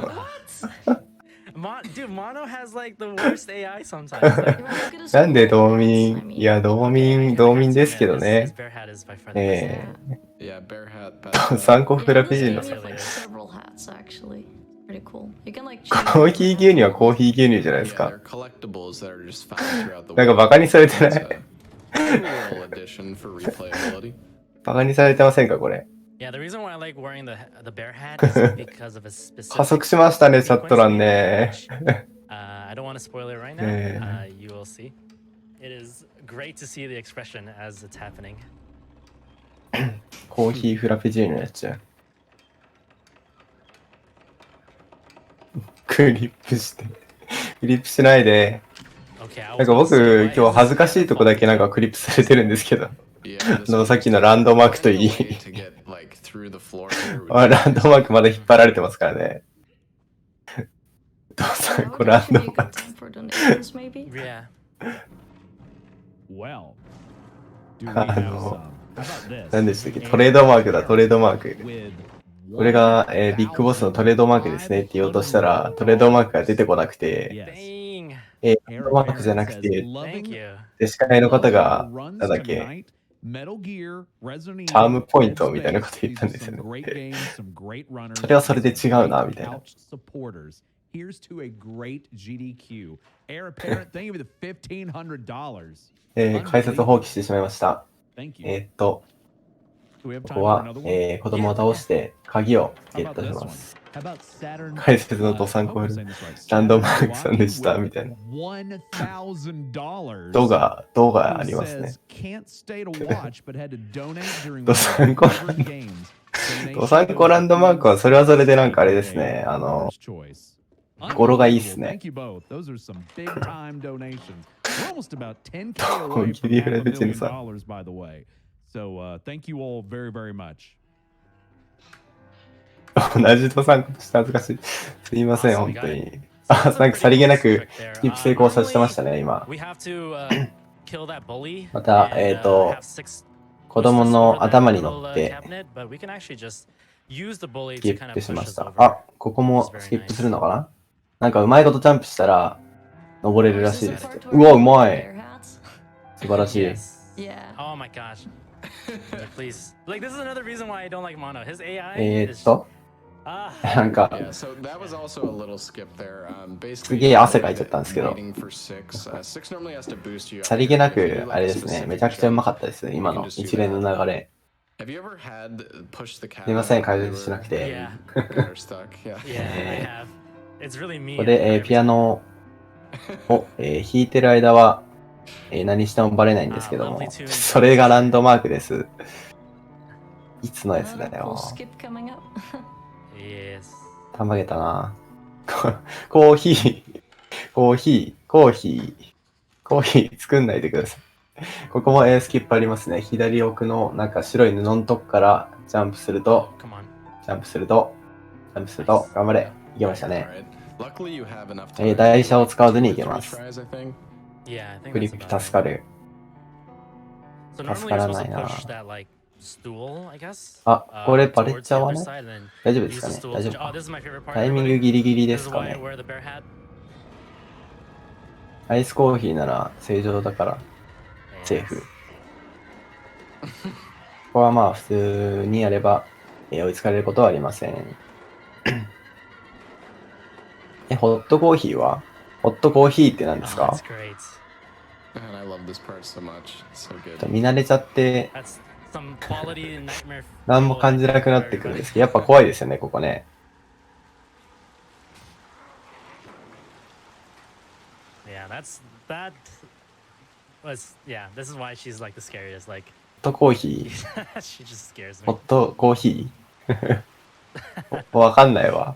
Dude, Mono has like the worst AI sometimes. Like, You wanna look at his なんで goals? 道 I 民 mean, いや、道民ですけど His ね。 bear hat is by far the best. Yeah, bear hat. 参考 yeah, フラ in ペ this チー game ノ you さ have ん。 like several hats actually. Pretty cool. You can like コーヒー牛乳はコーヒー牛乳じゃないです Yeah, か they're。collectibles that are just found throughout the なんか world. バカにされてな It's い a cool addition for replayability. バカにされてませんかこれ。Yeah, the reason why I like wearing the bear hat is because of a 加 specific 速しましたね、チャット欄 sequence ね。 I don't want to spoil it right now. You will see. It is great to see the expression as it's happening. コーヒーフラペチーノやっちゃう。クリップして。クリップしないで。 Okay, I なん was か gonna 僕 say, why 今 is 日恥ず this かしいとこだけなんかクリップされてるんですけど。 Yeah, this さっきのランドマークといい。 way to get like through the floor here would あ be ランドマークまだ引っ張られてますからね。どうさ That こ would れラン actually ド be a マー good ク。 time for donations, maybe. Yeah. Well, do we あ have の some? How about this? 何でしたっけトレードマークだ、トレードマーク。 With これが、ビッグボスのトレードマークですねって言おうとしたら、トレードマークが出てこなくて、 Yes. Dang. トレードマークじゃなくて、 Thank you. で司会の方が、なんだっけ、 Metal Gear, Resident チャーム Evil, ポイント Dead みたいなこと言ったん Space, ですよ some great ね。 games, some great runners, それはそれで違う some な、 great みたいな。 couch supporters. Here's to a great GDQ. Heir apparent, thank you for the $1,500. 解説放棄してしまいました。 Thank you. こ Do we have こ time for は、 another one? 子供を倒して鍵を How ゲッ about トし this ま one? す。 How about Saturn? 解説のドサン I コ hope ー I'm ル saying this right. ランドマークさんでした、みたいな。 $1,000. 動画ありますね。 Who says can't stay to watch but had to donate during ドサンコ favorite games. ドサンコランドマークはそれはそれでなんかあれですね。語呂がいいっすね。 Thank you both. Those are some big time donations. We're almost about 10K ギ away リ from ギリ half a ベチヌ million さん。 dollars, by the way. So thank you all very, very much. 同じドサンコとして恥ずかしい。すいません、本当に。あ、なんかさりげなくスキップ成功させてましたね、今。 We have to kill that bully. また、 and, have six 子供の頭に乗って cabinet, but we can actually just use the bully スキ to ッ kind of プし push ま us した。 over. あ、ここもスキップするのかな。なんかうまいことジャンプしたら登れるらしいです。うわ、うまい。素晴らしい。 Yeah. Oh my gosh. Please. Like, this is another reason why I don't like Mono. His AI is... なんか Yeah, so that was also a little skip there. すげえ汗かいちゃったんですけど、 waiting for six. Six normally has to boost you up. さりげなくあれですね、めちゃくちゃうまかったですね、今の一連の流れ。 Have you ever had push the cat? すいません、解説しなくて。 Yeah. Got her stuck. Yeah. Yeah, I have. It's really こ mean. こで、ピアノを、弾いてる間は、何してもバレないんですけども、それがランドマークです。いつのやつだ Another よ。 cool skip coming up. Yes. たまげたな。コーヒー、コーヒー、コーヒー、コーヒー作んないでください。ここもスキップありますね。左奥のなんか白い布のとこからジャンプすると、 Come on. ジャンプすると、ジャンプすると、頑張れ。いけましたね。 Alright. Luckily you have enough time. 台車を使わずにいけます Three tries, I think. Yeah, I think クリ that's ッ about プ助か right. る。 So normally 助 you're から supposed ない to な。 push that, like, stool, I guess. あ、これバレ towards ちゃ the わ other ね。 side and then 大丈夫です use か the ね stool 大丈 to... 夫 Oh, か this is my favorite part. タイミング everybody. ギリギリで This す is か why I ね。 wear the bear hat. アイスコーヒーなら正常だからセーフ。ここはまあ普通にやれば、追いつかれることはありません。ホットコーヒーはホットコーヒーって何です Oh, か that's great. And I love this part so much. It's so good. 見慣れちゃって That's some quality nightmare. 何も感じなくなってくるんですけど、やっぱ怖いですよね、ここね。 Yeah, that was this is why she's like the scariest. Like ホットコーヒー she just scares ホ me. ットコーヒーわかんないわ。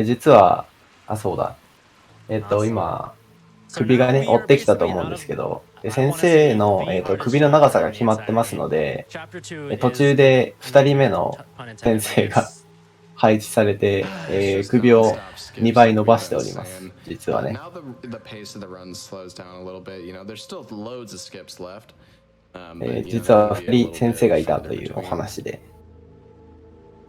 実は、そうだ。今、首がね、追ってきたと思うんですけど、で先生の、首の長さが決まってますので、途中で2人目の先生が配置されて、首を2倍伸ばしております。実はね。 Now the pace of the run slows down a little bit. You know, there's still loads of skips left. But, 実は2人先生がいたというお話で。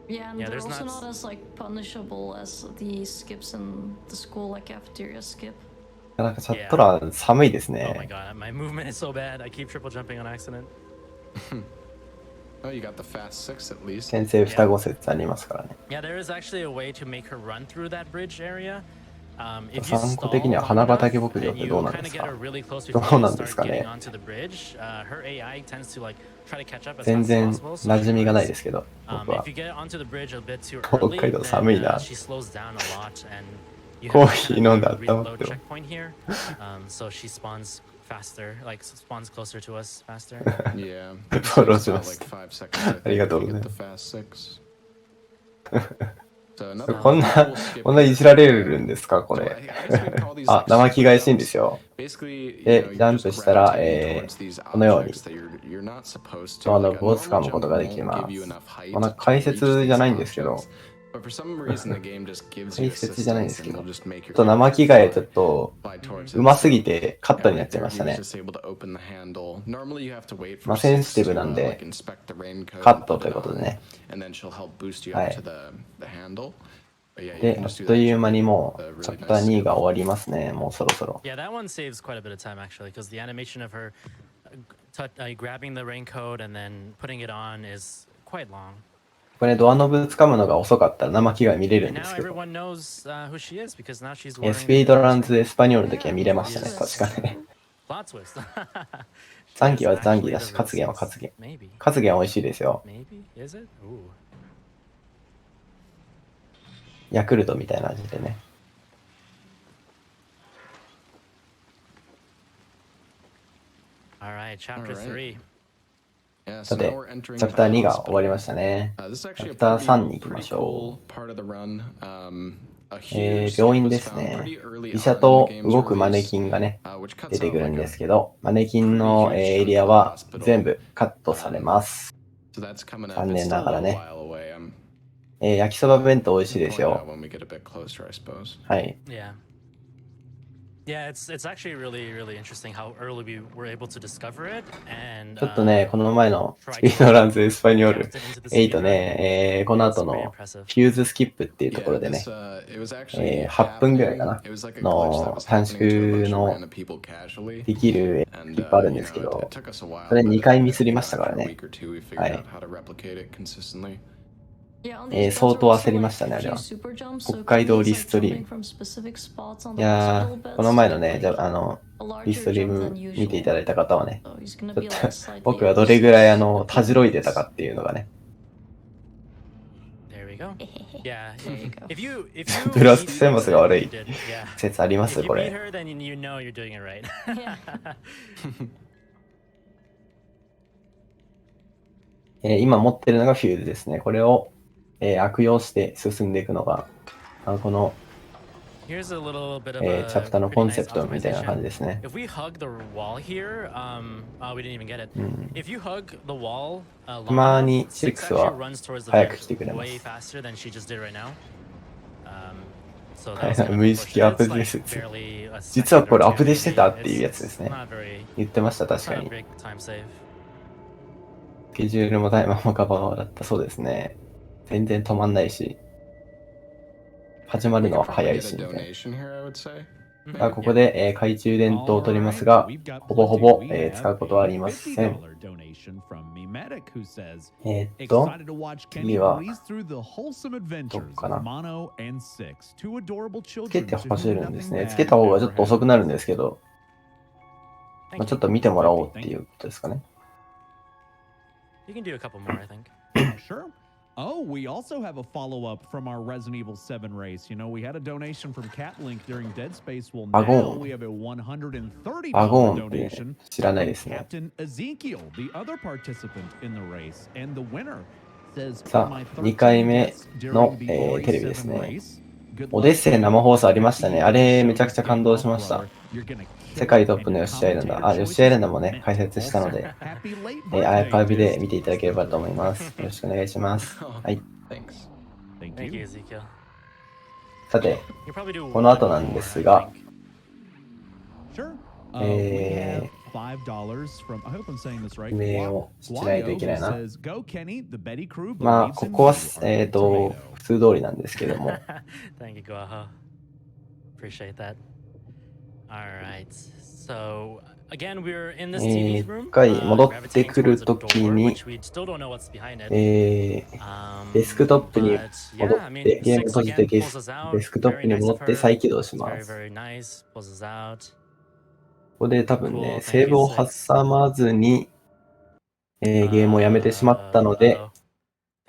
Yeah, and Yeah, they're there's also not- not as like punishable as the skips in the school like cafeteria skip. なんかチャット欄寒いです Oh my ね。 god, my movement is so bad. I keep triple jumping on accident. Oh, you got the fast six at least. 先生双子説ありますからね。 Yeah, there is actually a way to make her run through that bridge area. 3個的には花畑牧場ってどうなんですか？どうなんですかね。全然馴染みがないですけど、僕は。北海道寒いな。コーヒー飲んで温まっても。フォローしました。ありがとうございます。こんないじられるんですか、これ。あ、生着替えシーンですよ。で、ジャンプしたら、このように、ドアノブを掴むことができます。なんか解説じゃないんですけど、解説じゃないんですけど、ちょっと生着替えちょっと、うますぎてカットになっちゃいましたね。まあ、センシティブなんで、カットということでね。はい。で、あっという間にもう、チャプター2が終わりますね、もうそろそろ。Yeah, that one saves quite a bit of time actually, because the animation of her grabbing the raincoat and then putting it on is quite long. これドアノブ掴むのが遅かったら生着替え見れるんですけど。スピードランズエスパニョールの時は見れましたね、確かね。残機は残機だし、活言は活言。活言は美味しいですよ。ヤクルトみたいな味でね。さて、チャプター2が終わりましたね。チャプター3に行きましょう。病院ですね。医者と動くマネキンがね、出てくるんですけど、マネキンのエリアは全部カットされます。残念ながらね。焼きそば弁当美味しいですよ。はい。Yeah, it's actually really interesting how early we were able to discover it, and ちょっとね、この前のスピードランズエスパニョール8ね、この後のフューズスキップっていうところでね、8分ぐらいかなの短縮のできるキップあるんですけど、それ2回ミスりましたからね。はい。相当焦りましたね、あれは。北海道リストリーム。いやー、この前のね、リストリーム見ていただいた方はね、ちょっと僕がどれぐらいたじろいでたかっていうのがね。ブラスト選抜が悪い説ありますこれ。今持ってるのがフューズですね。これを悪用して進んでいくのが、この、チャプターのコンセプトみたいな感じですね。たまに6は早く来てくれます。無意識アップデ説。実はこれアップデしてたっていうやつですね。言ってました、確かに。スケジュールもタイマーもガバガバだった。そうですね。全然止まんないし、始まるのは早いしみたいな。ここで、懐中電灯を取りますが、ほぼほぼ、使うことはありません。次は、どっかな。つけてほしいんですね。つけた方がちょっと遅くなるんですけど、ちょっと見てもらおうっていうことですかね。Oh, we also have a follow-up from our Resident Evil 7 race. You know, we had a donation from Catlink during Dead Space. Well, now we have a $130 donation from Captain Ezekiel, the other participant in the race. And the winner says, さあ、2回目の、テレビですね。オデッセイ生放送ありましたね。あれ、めちゃくちゃ感動しました。世界トップのヨッシーアイランド。ヨッシーアイランドもね、解説したので、アーカイブで見ていただければと思います。よろしくお願いします。はい。さて、この後なんですが、名をしないといけないな。まあ、ここは、普通通りなんですけども。Alright, so again, we're in this 一 TV room. 回戻ってくる gravitating と towards a き door, に、 which we still don't know what's behind it. デスクトップに But 戻 yeah, I っ mean, て、ゲーム Six 閉じて again デ pulls us out. スクトッ Very プに nice 戻 of って her. 再起動し Very, ます。 very nice. Pulls us out. ここで多分 Cool. ね、 Thank セーブ you, を Six. 挟まずに、ゲームをやめてしまったので、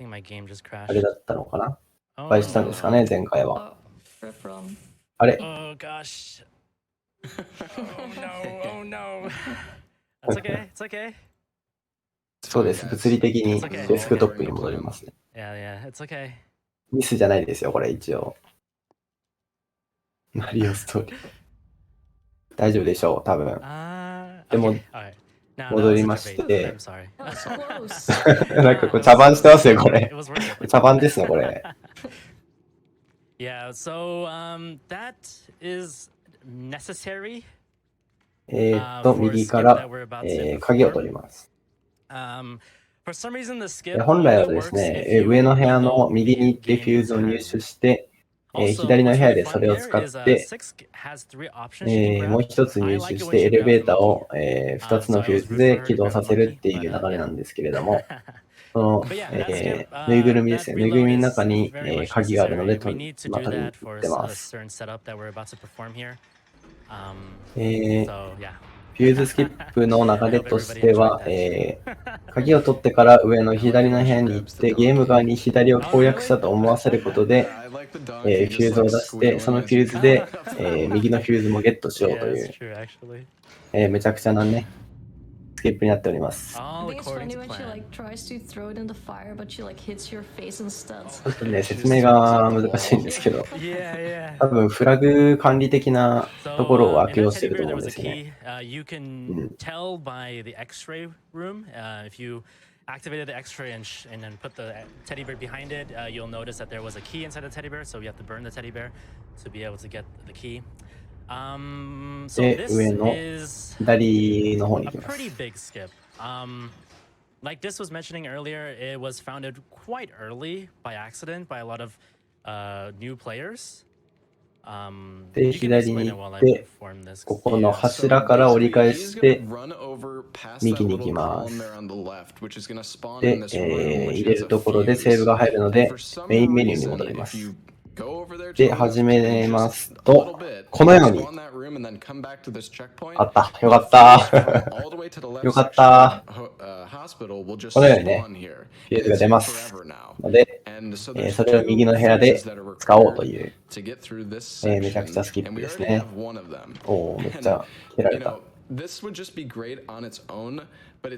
I think my game just あれ crashed. だったのかな、 Oh, 失敗したんですかね、前回は。 Oh, rip rum. あれ oh gosh. Oh no. That's okay. It's okay. そうです。物理的にデスクトップに戻りますね。 Yeah, it's okay. ミスじゃないですよ、これ一応。マリオストーリー。大丈夫でしょう、多分。でも、 Okay. Alright. Now, 戻 that り was ま such し a bait. て I'm、sorry. That was close. なんかこれ茶番してますよ、これ It。was worth it. 茶番ですね、これ。Yeah, so that is necessary. 右から、鍵を取ります。 For some reason, the skip 本来は only です works ね、 if you 上の部屋 know の右に行ってフューズを入手して、左の部屋でそれを使って、もう一つ入手してエレベーターを、2つのフューズで起動させるっていう流れなんですけれども、その、ぬいぐるみですね、ぬいぐるみの中に、鍵があるので今取りに行ってます。フューズスキップの流れとしては、鍵を取ってから上の左の部屋に行ってゲーム側に左を攻略したと思わせることで、フューズを出して、そのフューズで、右のフューズもゲットしようという、めちゃくちゃなね、スキップになっております。I think it's funny when she like tries to throw it in the fire, but she like hits your face instead. 本当にね、説明が難しいんですけど、多分フラグ管理的なところを悪用してると思うんですね。You can tell by the X-ray room. If you activated the X-ray and then put the teddy bear behind it, you'll notice that there was a key inside the teddy bear. So you have to burn the teddy bear to be able to get the key. So this is a pretty big skip. Like this was mentioning earlier, it was founded quite early by accident by a lot of new players. で、左に行って、ここの柱から折り返して、右に行きます。で、入れるところでセーブが入るので、メインメニューに戻ります。で、始めますと、このように、あった、よかった、よかった、このようにね、フューズが出ますので、それを右の部屋で使おうという、めちゃくちゃスキップですね。おお、めっちゃ切られた。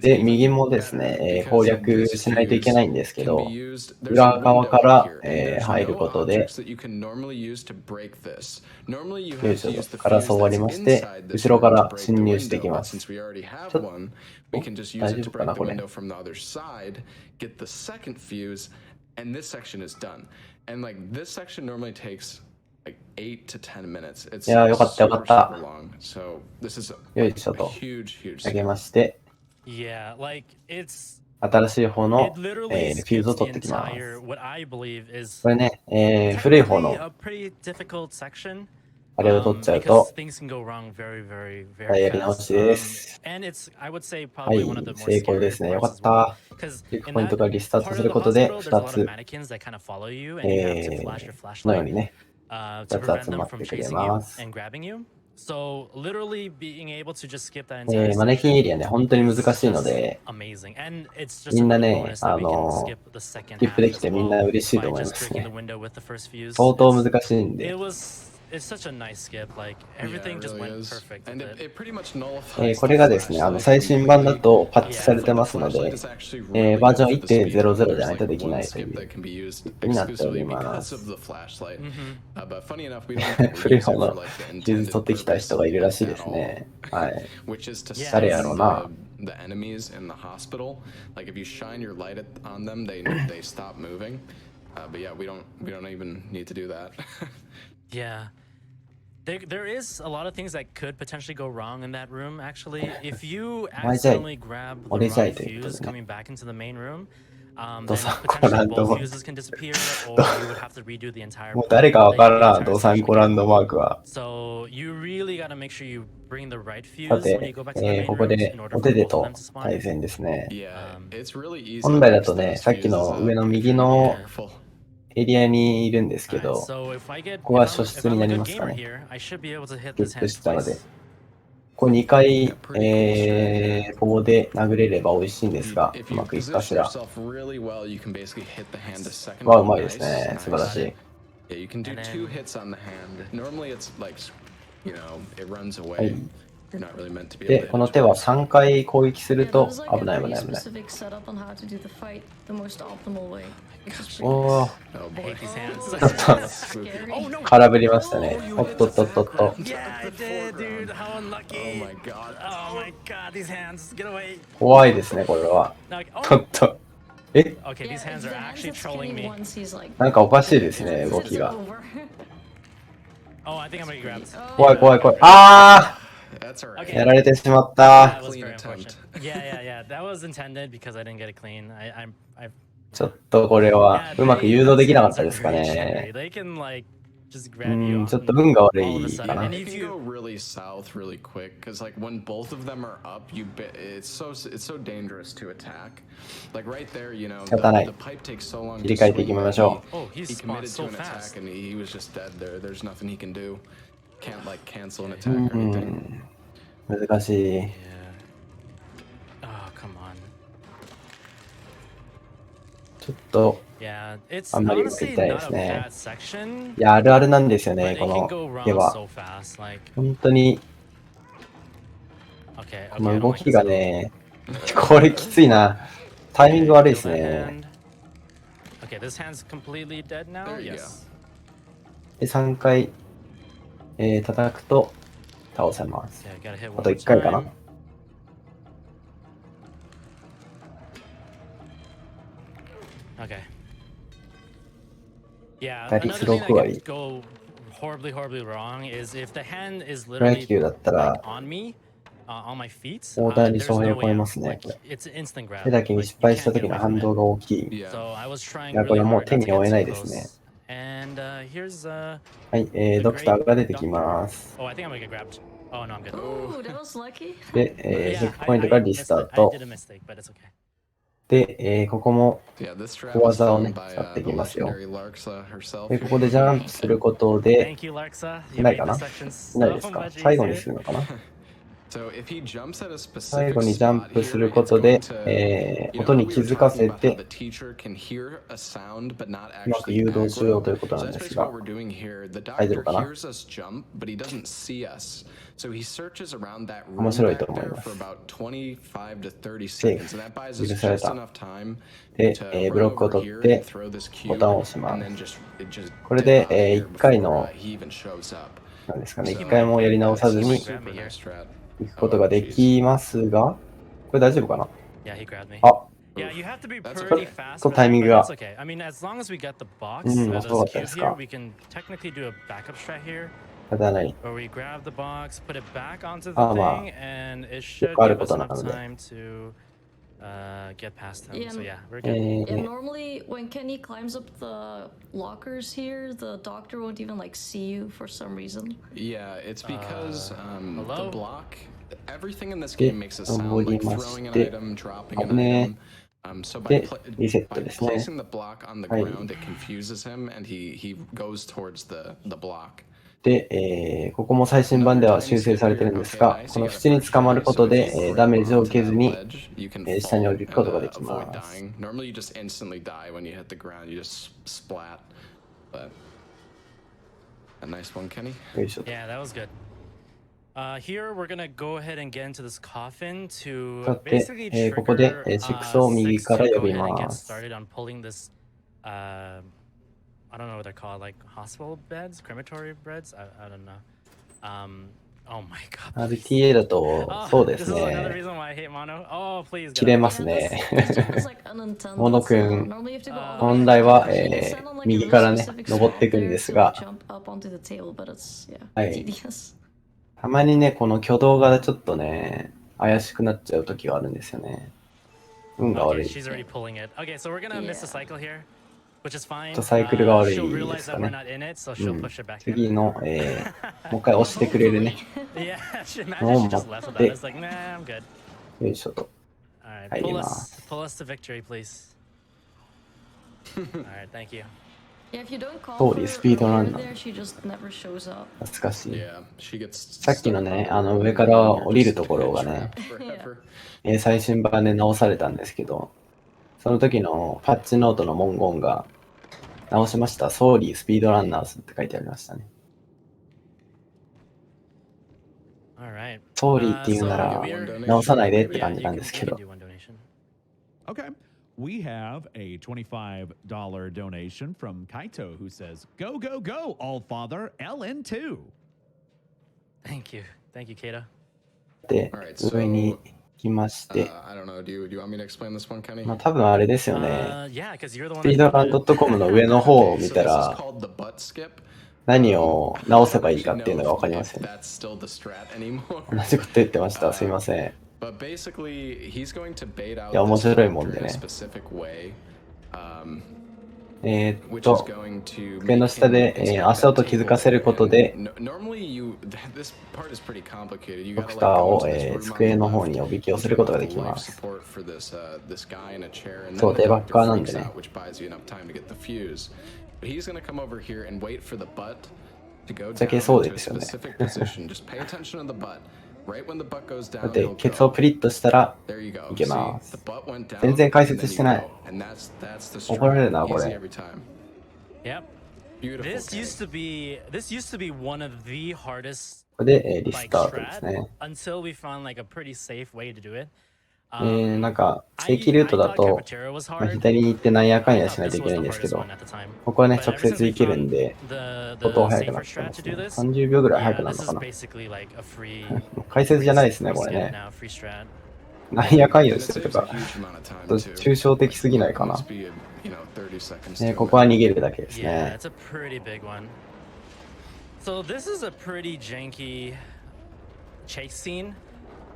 で、右もですね、攻略しないといけないんですけど、裏側から、入ることで、よいしょと、ガラスを割りまして、後ろから侵入していきます。ちょっと、大丈夫かな、これ。いやー、よかったよかった。よいしょと、上げまして、新しい方の、フューズを取ってきます。これね、古い方のあれを取っちゃうと、やり直しです。はい、成功ですね。よかった。チェックポイントからリスタートすることで、2つ、このようにね、2つ集まってくれます。マネキンエリアね、本当に難しいので、みんなね、スキップできてみんな嬉しいと思いますね。相当難しいんで。これがですね、最新版だとパッチされてますので、バージョン 1.00 じゃないとできないというになっております。古い方の地図取ってきた人がいるらしいですね。はい。誰やろうな。The enemies in the hospital, like if you shine your light on them, they stop moving. But yeah, we don't even need to do that. Yeah. There is a lot of things that could potentially go wrong in that room, actually. If you accidentally grab the wrong fuse coming back into the main room, ど then さんこ potentially ランドマ both ー fuses can disappear, or you would have to redo the entire ク。もう誰かわからん、the どさんこランドマークは。 So you really gotta make sure you bring the right さ fuse when you て、 go back to the main ここ rooms で in order お for 手で both of と them to spawn. 対戦ですね。 Yeah, it's really easy 本 to 来だ mix とね、 those さっき fuses の up 上の if 右 you're の not careful. エリアにいるんですけ Alright, ど、 so if I get, ここは if 初 I'm, 出 if に I'm な a り good ますか gamer ね。 here, I should be able to hit ゲ this ット hand したので。 twice. ここ2回、 Yeah, pretty cool strat. 棒で殴れれば美味しいんですが、 If う you まくいくか position しら。 yourself really well, you can basically hit the hand a second わあ、う time. まいですね。 Nice, 素晴らし nice. い。 Yeah, you can do And two then- hits on the hand. Normally it's like, you know, it runs は away. い。 You're not really meant to be able で、 to こ hit の it 手は twice. 3回攻撃する Yeah, と there's like 危 a ない危 very ない危ない。 specific setup on how to do the fight the most optimal way. Which is pretty おー、 Oh I boy. hate these hands. Oh, ちょっと that's scary. 空振りましたね。おっとっとっとっと。 Yeah, I did, dude. How Oh unlucky. my god. Oh my god, these hands. Get away. 怖いですね、これは。 Like, ちょ oh. っと。え、 Okay, Yeah, these hands it's are the hands actually that trolling Kenny me. once he's like, なんかおかしいですね、 it's 動きが。 over. Oh, I think I'm gonna get grabbed. Oh, 怖い怖い怖い。あ That's alright. ー、やられてしまっ That た。 was Clean very attempt. unfortunate. Yeah, yeah, yeah. That was intended because I didn't get it clean. I ちょっとこれは yeah, うまく they- 誘導で those きなかっ hands た are ですか very ね。 jittery. They can like just う grab you ん、ちょっ on と運が悪 all of a い sudden. かな And。 If if you you go really south really quick, because like when both of them are up, it's so dangerous to attack. Like right there, you know, 仕方ない。 the pipe takes so long 切 to り替えてい swing きま that しょ oh, he he's committed so to an attack fast. and he was just dead there. There's nothing he can do. Can't like cancel an う。 attack う or anything. ん、難しい。 Yeah. Oh, come on. ちょっと、 Yeah, it's あんまりうまく honestly いってないで not す a ね。 bad section, いや、あるあるなんですよ but ね、 it こ can の go 手 wrong は。 so fast. Like, 本当に、 okay, こ okay, の I don't 動 like き this が at all. ね、これきついな。タイミング Okay, 悪いで kill す that ね。 hand. Okay, this hand's completely dead now. There you Yes. で、3回、叩くと倒せます。 Yeah, gotta hit あ one と more 1回かな。 time. Okay. Yeah, 打 another 率 thing that 6 can 割。 go horribly, horribly wrong is if the hand is プロ野 literally 球だった like ら、 on me, on my feet, 大谷 there's 翔平 no を超 way えま out. すね、 Like これ。 it's an instant grab. 手だけに Like 失 you 敗した can't get 時の away 反 from 動 it. が大きい。 Yeah. So I was trying いや、こ really れもう hard 手 not に to 負え get な too いですね。 close. And here's はい、ドクターが出てきます。 oh, I think I'm gonna get grabbed. Oh no, I'm good. Ooh, that was lucky. で、 Yeah, チェックポイントからリスター I ト did。a mistake, but it's okay. で、ここも Yeah, this strat 小 was 技をね、 found by 使ってい the きますよ。 legendary Larksa herself. で、ここでジャンプすることで、 Thank you, Larksa. You ない made か the な section ない so ですか much 最後に easier. するのかな So if he jumps at a 最 specific 後にジャン spot プす here, るこ it's とで going、to, you 音 know, に we 気 were づか talking せ about how て、 the teacher can hear a sound but not うまく actually 誘導しよう aggro. ということな So ん that's です basically が、 what we're doing here. The 大丈夫 doctor かな hears us jump, but he doesn't see us. So he searches around that room 面白い back と思い there ま for す。 about 25 to 30 セー seconds. フ。 And that buys 許 us され just た。 enough time で、 to ブ run ロックを over 取っ here and て、 throw this ボ cube タンを押し and ま then す。 just これ dip で、 out of here 1回 before の、 he even shows up. なんですかね、 So 1回もやり直さず that's に a super nice strat. 行くことがで Oh, jeez. きますが、これ大丈夫かな Yeah, he grabbed me. あ、 Yeah, you have to be That's pretty okay. fast ちょ for っとタイ that, ミング but が it's okay. I mean, as long as we get the box, うん、 this 遅かったで cube す here, か。 we can technically do a backup strat here, ただない。 where we grab the box, put it back onto the あ、まあ、 thing, and it よ should くある give こ us とな enough ので。time to get past him. Yeah, So yeah, we're え good. Yeah, ー、 normally when Kenny climbs up the lockers here, the doctor won't even like see you for some reason. Yeah, it's because hello? the block, everything in this で、 game makes a sound 登り like ま throwing し an て、 item, dropping 危 an ね item. So で、 by リセット by ですね。 placing the block on the はい。 ground, it confuses him and he goes towards the block. で、ここも最新版では修正されてるんですが、この縁に捕まることで、ダメージを受けずに、下に降りることができます。 Normally you just instantly die when you hit the ground. You just splat. But a nice one, Kenny. よいしょと。 Yeah, that was good. Here we're gonna go ahead and get into this coffin さ to て、 basically ここで、 trigger 6を右 6から to 呼 go び ahead and get ます。 started on pulling this. I don't know what they're called, like hospital beds, crematory beds. I don't know. Oh my god. please. RTA だと、 Oh, そうで this す is another ね。 reason why I hate mono. Oh, please. 切れ God. ますね。 This jump is like unintended. モノ So 君、 normally you have to go all the way 本来は、 up. You can stand on like a 右 really からね、 specific 登って spot いくん there です to が、 like jump up onto the table, but it's yeah, はい。 tedious. たまにね、この挙動がちょっとね、怪しくなっちゃう時があるんですよね。運が Okay, 悪い。 she's already pulling it. Okay, so we're gonna miss a cycle here, which is fine. サイクルが悪い She'll で realize す that か we're ね。 not in it, so she'll push it back 次 in. の、もう一回押してくれるね。 Yeah, she imagine もう she 持 just っ left with that. て It's like, nah, I'm good. よいしょと。 All right, 入り pull ま us, す。 pull us to victory, please. All right, thank you. Yeah, if you don't call 通 her りスピードラ or ン we're ナ there, ー。 she just never shows up. 懐かしい。 Yeah, she gets さっきの stuck ね、 on the 上から road and 降りる you're ところが just ね、 trapped forever. 最新版で直されたんですけど、その時のパッチノートの文言が、直しました。ソーリースピードランナーズって書いてありましたね。 All right. ソーリーって言うな So ら we're 直さないでって yeah, 感 you じなん can, です you け can ど。 do one donation. Okay. We have a $25 donation from Kaito who says, Go, go, go, All Father LN2. Thank you, Kato. で、 Alright, so, 上に来まして、 I don't know. Do you want me to explain this one, Kenny? まあ多分あれですよね。 Yeah, because you're the one スピー that ド did ラン the- .com の上の方を Okay, 見 so た this is ら、 called the butt skip. 何を直せばいいか Let っていう you のが know わかりま if すよね。 that's still the strat anymore. 同じこと言ってました。すいません。 But basically, he's going to bait out いや、面 this 白いもん character で in a ね。 specific way, と、which is going to 机の make 下 him で、 expect 足 that 音気づかせること table. で、 And normally, this part is pretty complicated. You ド gotta ク like ター go を、 into this room on 机 the の方 left. におびき寄 You せる pick こと up が the できま life す。 support for this guy in a chair, and そ then う、 the デバッ doctor カーなんで freaks ね。 out, which buys you enough time to get the fuse. But he's gonna come over here and wait for the butt to go じゃ down けそう into で a すよね。 specific position. Just pay attention to the butt. Right when the butt goes だ down, って、 he'll ケツを go. プリッとしたら There you go. いけ See, ま the す。 butt went down, 全然解 and 説 then し you てない。 go. And that's the 怒られ strat. るな、こ Easy れ。 every time. Yep. Beautiful. This Kenny. used to be one of the hardest これで、リス like タートです strat ね。 until we found like a pretty safe way to do it. なんか、正規ルートだ I thought と、 Caputero was まあ、 hard. 左に行ってなんやかん I やし thought ないとい this けな was いん the ですけ hardest ど、 one at the time. ここはね、 But 直 ever 接 since we 行ける found んで、 the 相当早く safer なったん strat です to do ね。 this, 30秒ぐらい早 yeah, くなる this の is かな。 basically like a free 解説じゃないですね、 free これ skip ね。 now, free strat. なんやかんや And して it る saves と a か、 huge amount of time ちょっ too. と抽象的すぎない It かな。 must be, 30 seconds to ここは a 逃げるだけです Yeah, ね。 it's a pretty big one. So this is a pretty janky chase scene.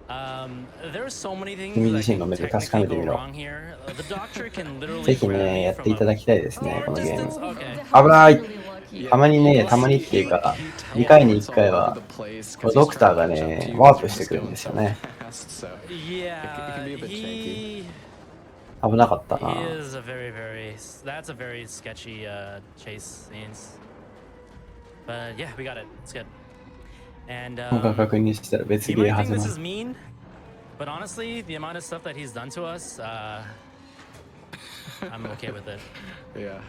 There are so many things 君 that 自身の can 目で確か technically めて go みろ。 wrong here. The doctor can ぜ literally ひ grab ね、 me やって from いただ a きたいですね、 far このゲー distance. ム。 Okay. 危ない。 Really lucky. たまにね、たまにっていうか、2回に1回は、ドクターがね、ワープしてくるんですよね。 Yeah, he 危なかった he な。 is a that's a very sketchy chase scenes. But yeah, we got it. It's good. And 今回確認したら別 you ゲー might think 始ま this る is。mean, but honestly, the amount of stuff that he's done to us, I'm okay with it. Yeah.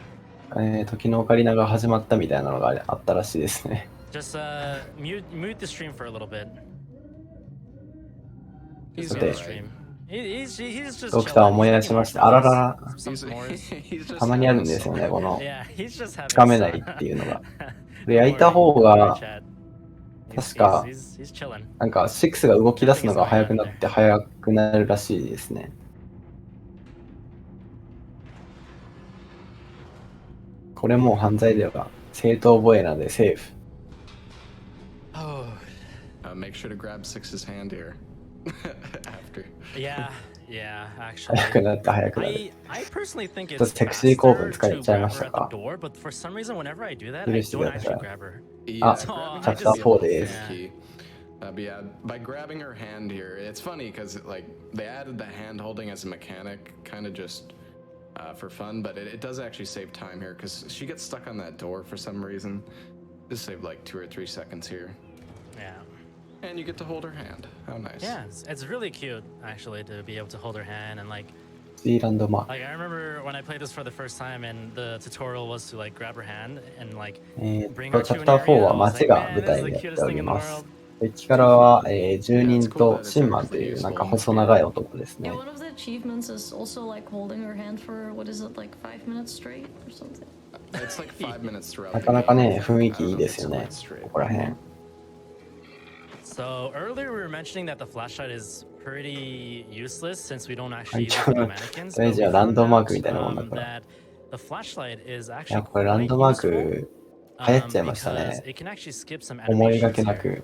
時時のオカリナが始まったみたいなのがあったらしいですね。 Just mute the stream for a little bit. He's Just mute the Okay. stream. He's just ドクター chilling. 思い He's 出 making しまし more た。あらら friends. ら。 Some s'mores. He's just たまにあるん having ですよね、この Yeah, he's just having つかめないっていうのが。で、焼いた方が、確か he's chilling. なんか6が動き出すのが早くなって早くなるらしいですね。これもう犯罪では正当防衛なんでセーフ。 Oh, make sure to grab Six's hand here. After. yeah, actually. 早くなって早くなる。 I personally think ちょっ it's とセクシー構 faster 文使 to っちゃいま grab し her た at か。 the door, but for some reason, whenever I do that, 許 I して don't くださ actually い。 grab her. Yeah, so grabbing I her chapter just- four hand is- is key. But yeah, by grabbing her hand here, it's funny because like they added the hand holding as a mechanic, kind of just for fun, but it does actually save time here because she gets stuck on that door for some reason. Just saved like 2 or 3 seconds here, Yeah. and you get to hold her hand. How nice. Yeah, it's really cute actually to be able to hold her hand and like スイーランドマーク。 I remember when I played this for the first time and the tutorial was to like grab her hand and like チ bring ャ her プ to タ an ー4 area. は I was 街 like, が man, 舞 this 台 is に the なって cutest お thing り in the ま world. す。デッキからは、住人とシンマンというなんか細長い男です Yeah, ね。 one of the achievements is also like holding her hand for what is it, like 5 minutes straight or something. It's like 5 minutes throughout. な the かなか game. ね、雰囲気いいですよ I don't ね know, it's quite straight. ここら辺。 So earlier we were mentioning that the flashlight is pretty useless since we don't あ actually 一 use 応 the mannequins. 大 But 事 we はラン found ドマーク out みたいなもんだから。 that the flashlight is いや、 actually これラン quite ドマー useful ク流行っちゃいました because ね。 it can actually skip some 思いが animations けな here. く。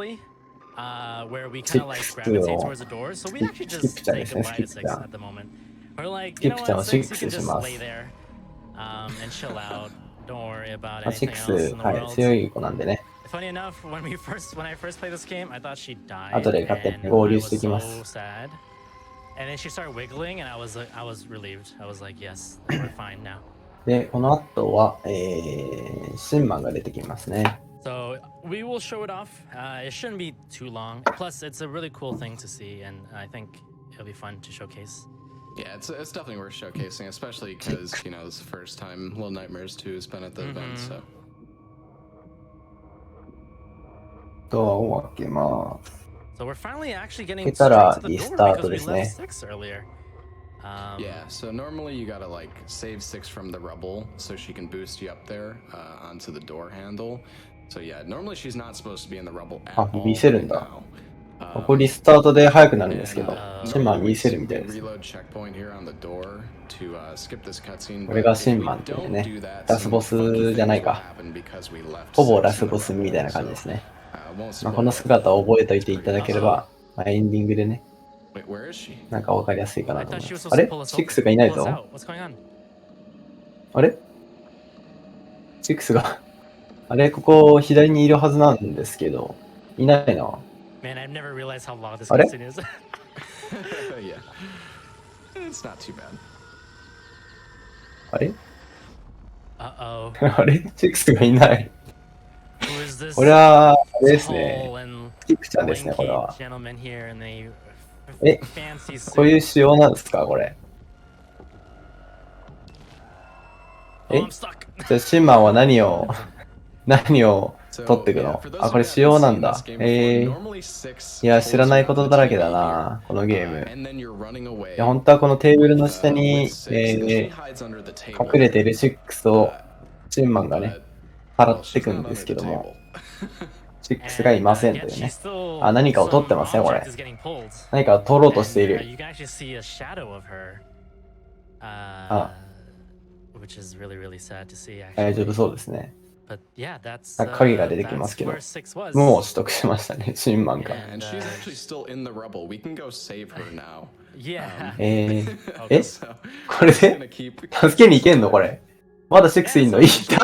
honestly, where we kind of like gravitate towards the door. So we actually just say goodbye to 6 at the moment. We're like, you know what, 6, you can just lay there and chill out. Don't worry about まあ、 anything else 6、in the はい、 world. 強い子なんでね。 Funny enough, when I first played this game, I thought she died, 後で勝手に and 合 I 流 was してきま so す。 sad. And then she started wiggling, and I was relieved. I was like, yes, we're fine now. で、この後は、シンマンが出てきますね。 So we will show it off. It shouldn't be too long. Plus, it's a really cool thing to see, and I think it'll be fun to showcase. Yeah, it's definitely worth showcasing, especially because, you know, it's the first time Little Nightmares 2 has been at the event, so. ドアを開けます。 So we're finally actually getting 開けたら straight to the リス door ター because ト we です left ね。 6 earlier. Yeah, so normally you gotta like save 6 from the rubble so she can boost you up there onto the door handle. So yeah, normally she's not supposed to be in the rubble at あ、 all 見せるん right だ。 now. ここリスタートで速くなるんですけ And, ど、シンマン normally 見 we せるみたいです。 reload checkpoint here on the door to skip this cutscene. これがシンマンっていうね、ラスボスじゃないか。ほぼラスボスみたいな感じですね。まあ、この姿を覚えておいていただければ、まあ、エンディングでね、なんかわかりやすいかな I と思 thought い she ま was す。あ supposed to れ pull us 6がいない pull us ぞ。 out. What's going on? あれ ?6 が、あれここ左にいるはずなんですけど、いないな。 Man, I've never realized how long this あれ cutscene is. Yeah, it's not too bad. あれ Uh-oh. あれ ?6 がいない。 Who is this これは、あれですね。 tall and キクちゃんですね、これ lanky は。 gentleman here in a え、 fancy こういう suit? 仕様なんですか、これ。 Oh, え I'm stuck. じゃあ、シンマンは何を取っていくの？あ、これ仕様なんだ。いや、知らないことだらけだな、このゲーム。いや、本当はこのテーブルの下に、隠れている6をシンマンがね、払っていくんですけども、6がいませんというね。あ、何かを取ってますね、これ。何かを取ろうとしている。あ、大丈夫そうですね。影が出てきますけど、もう取得しましたね、シンマンが。これで助けに行けんのこれ。まだ6いんの？いた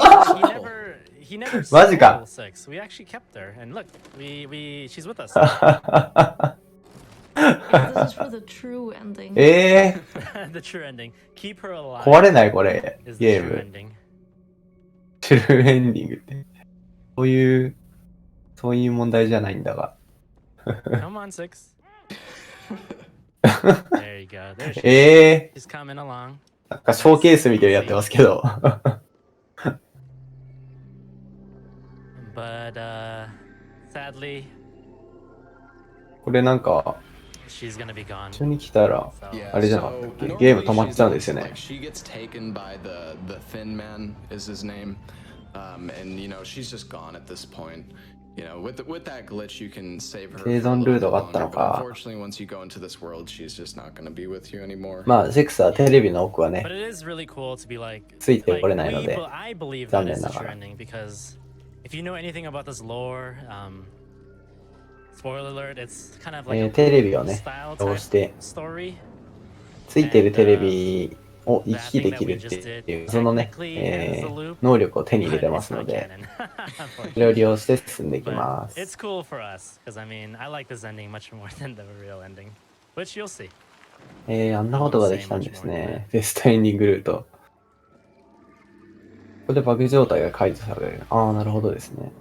マジか。壊れないこれ、ゲーム。トゥルーエンディングって。そういう問題じゃないんだが。Come on, 6. There you go. There she is. She's coming along. なんかショーケースみたいにやってますけど。But sadly, これなんか、 she's gonna be gone. 一緒に来たら、あれじゃなかったっけ？ゲーム止まっちゃうんですよね。She gets taken by the thin man is his name. And you know, she's just gone at this point. You know, with that glitch, you can save her. 生存ルートがあったのか。 Unfortunately, once you go into this world, she's just not going to be with you anymore. まあ、6はテレビの奥はね、 But it is really cool to be like, ついてこれないので、 I believe 残 that 念 is な the が true ら。 ending because if you know anything about this lore, spoiler alert, it's kind of like a テレビをね、 style どう type して、 story. ついているテレビを行き来できるっていう、そのね、能力を手に入れてますので、それを利用して進んでいきます。 It's cool for us because I mean, I like this ending much more than the real ending, which you'll see. あんなことができたんですね。ベストエンディングルート。ここでバグ状態が解除される。ああ、なるほどですね。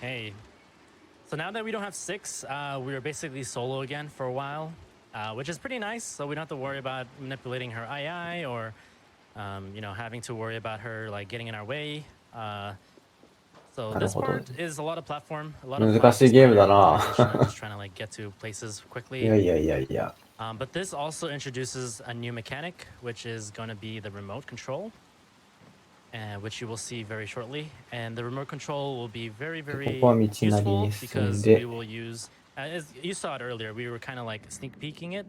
Okay. So now that we don't have 6, we're basically solo again for a while, which is pretty nice. So we don't have to worry about manipulating her II or, you know, having to worry about her like getting in our way. So this part is a lot of platform, a lot of 難しいゲームだな。 just trying to like get to places quickly. いやいやいやいや。 But this also introduces a new mechanic, which is going to be the remote control. Which you will see very shortly, and the remote control will be very, very useful because we will use, as you saw it earlier, we were kind of like sneak peeking it.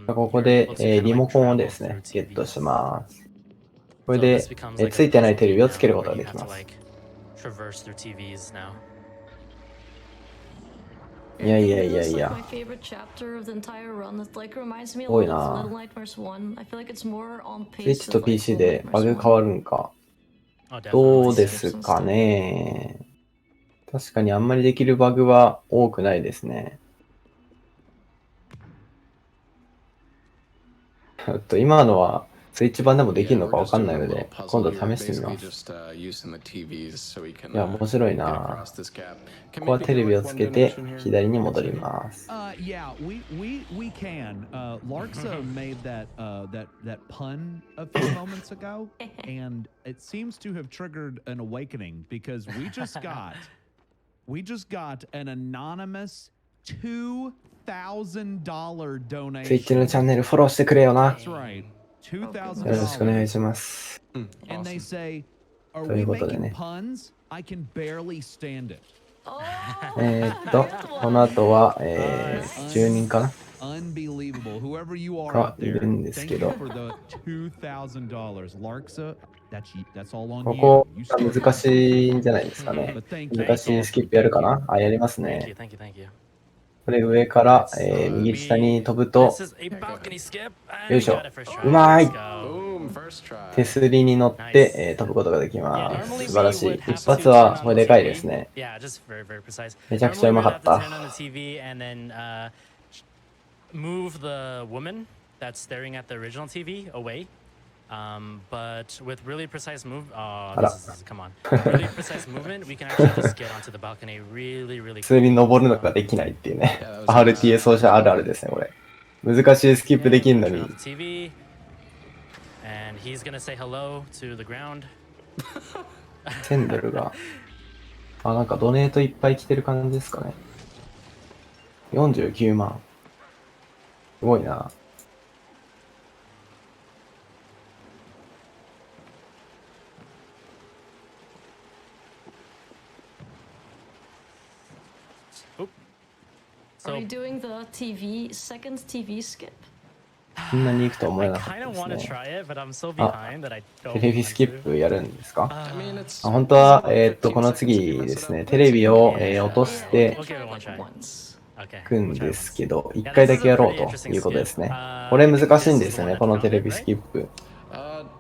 ここで、リモコンをですね、ゲットします。これで、ついてないテレビをつけることができます。いやいやいやい This is や。 like my favorite chapter of the entire run. It like reminds me a 多い lot な of Little Nightmares 1. I feel like it's more on スイッ pace チと of like PC Little でバ Nightmares グ変わ 1. るんか。 Oh, ど definitely. うですかね。確かにあんまりできるバグは多くないですね。今のはスイッチ版でもできるのかわかんないので、今度試してみます。いや、面白いな。ここはテレビをつけて左に戻ります。Yeah, we can. Larksa made that pun a few moments ago, and it seems to have triggered an awakening because we just got an anonymous $2,000 donation. スイッチのチャンネルフォローしてくれよな。 That's right. よ$2,000. ろしくお願いします。 And they say, "Are とい we うことで making ね。 puns? I can barely stand it." この後は、10人かな Unbelievable. Whoever you are が out い there, るんです thank け you ど、 for the $2,000. Larksa, that's all on こ you. こ You が started 難しいんじゃないですか it. ね。 But thank you. 難しいスキップやるかなあ、やります Thank ね you,。thank you, thank you. これ上から、右下に飛ぶと、 This is a balcony skip. よいしょ We got it first try. うまい Let's go. 手すりに乗って、飛ぶことができます。素晴らしい。一発はこれでかいですね。 Yeah, just very, very precise. めちゃくちゃうまかった Normally we would have to turn on the TV and then move the woman that's staring at the original TV away. But with really precise come on. Really precise movement, we can actually just get onto the balcony really, really 普通に登るのができないっていうね。RTA 奏者あるあるですね、これ。難しいスキップできるのに。 TV, and he's gonna say hello to the ground. 1000ドルが。あ、なんかドネートいっぱい来てる感じですかね。49万。すごいな。Are you doing the second TV skip? こんなに行くと思え I なかっ kind た of です want to ね。 try it, but I'm so behind that I don't. テレビスキッ want プやるんですか to. あ、本当は、この次ですね、テレビを、落とし Yeah, て we can try Okay, it one like try. once. Okay. くん we'll try で once. すけど、1回だけやろうということですね。これ難しいんですよね、このテレビスキップ。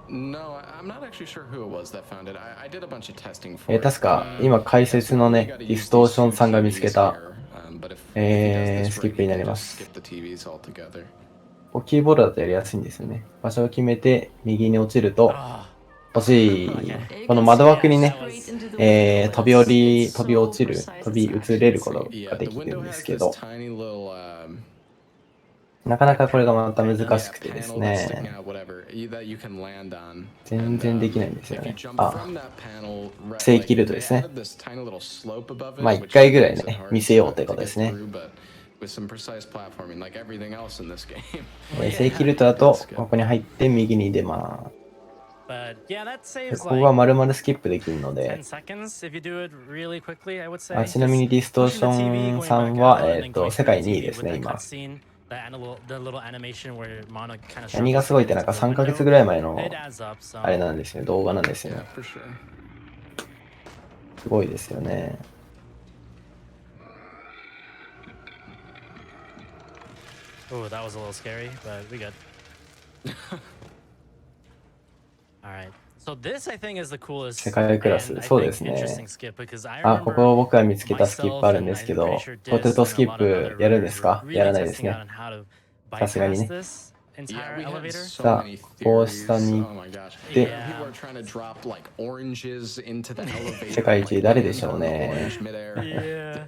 No, I'm not actually sure who it was that found it. I did a bunch of testing for it. 確か、今解説のね、ディストーションさんが見つけた、スキップになります。 skip the TVs altogether. キーボードだとやりやすいんですよね。場所を決めて、右に落ちると、欲しい。この窓枠にね、飛び落ちる、飛び移れることができるんですけど、なかなかこれがまた難しくてですね、全然できないんですよね。あ、正規ルートですね。まあ1回ぐらいね、見せようということですね。正規ルートだと、ここに入って右に出ます。 But yeah, that で saves ここが like 丸々スキップできるので、 10 seconds if you do it really quickly, I would say. あ、ちなみにディストーションさんは、世界2位ですね、今。何がすごいってなんか3ヶ月ぐらい前のあれなんですよ、動画なんですよ。すごいですよね。Oh, that was a little scary, but we good. All right. So this I think is the coolest 世界クラス、 and I そうで think すね。 interesting skip because I あ、こ remember こ僕が見つけたスキップあるんですけ myself ど、 and I'm pretty sure ポテトスキッ Disc and a lot of プやるんですか？ others やら were ない really ですね。 testing out on how to さすがに bypass ね。 this entire Yeah, we had elevator. so さあ、 many こう theories. 下に Oh my gosh. で、 People were trying to drop like oranges into the elevator. 世界一誰でしょうね。 Orange midair. Yeah.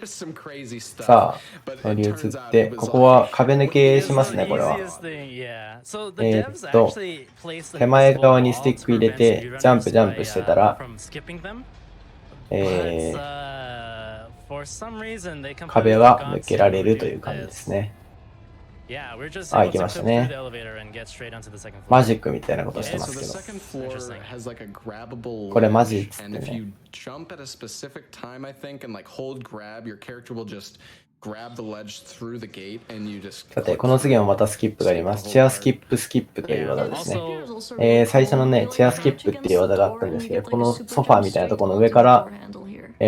There's some crazy stuff. さあ、 But 乗 it り移 turns っ out て、 it こ was こは like 壁抜けしますね、 The これは。 easiest thing, yeah. So the devs actually placed the 手前 invisible 側に wall スティッ to ク入れ prevent て、ジャンプ speedrunners してたら、 from skipping them. え But for some reason they 壁 completely は forgot 抜けられ to るという do 感じです this. ね。 Yeah, we're just あ、 able 行き to ました clip ね。 through the elevator and get straight onto the second マ floor. ジックみたいなことして Yeah, ま so す the けど。 second floor Interesting. has like a grabbable これマジっ ledge, つって and if ね。 you jump at a specific time, I think, and like hold grab, your character will just grab the ledge through the gate, and you just. さて、この次もまたスキップがあります。チェアスキップスキップという技ですね。最初のね、チェアスキップっていう技があったんですけど、このソファーみたいなところの上から、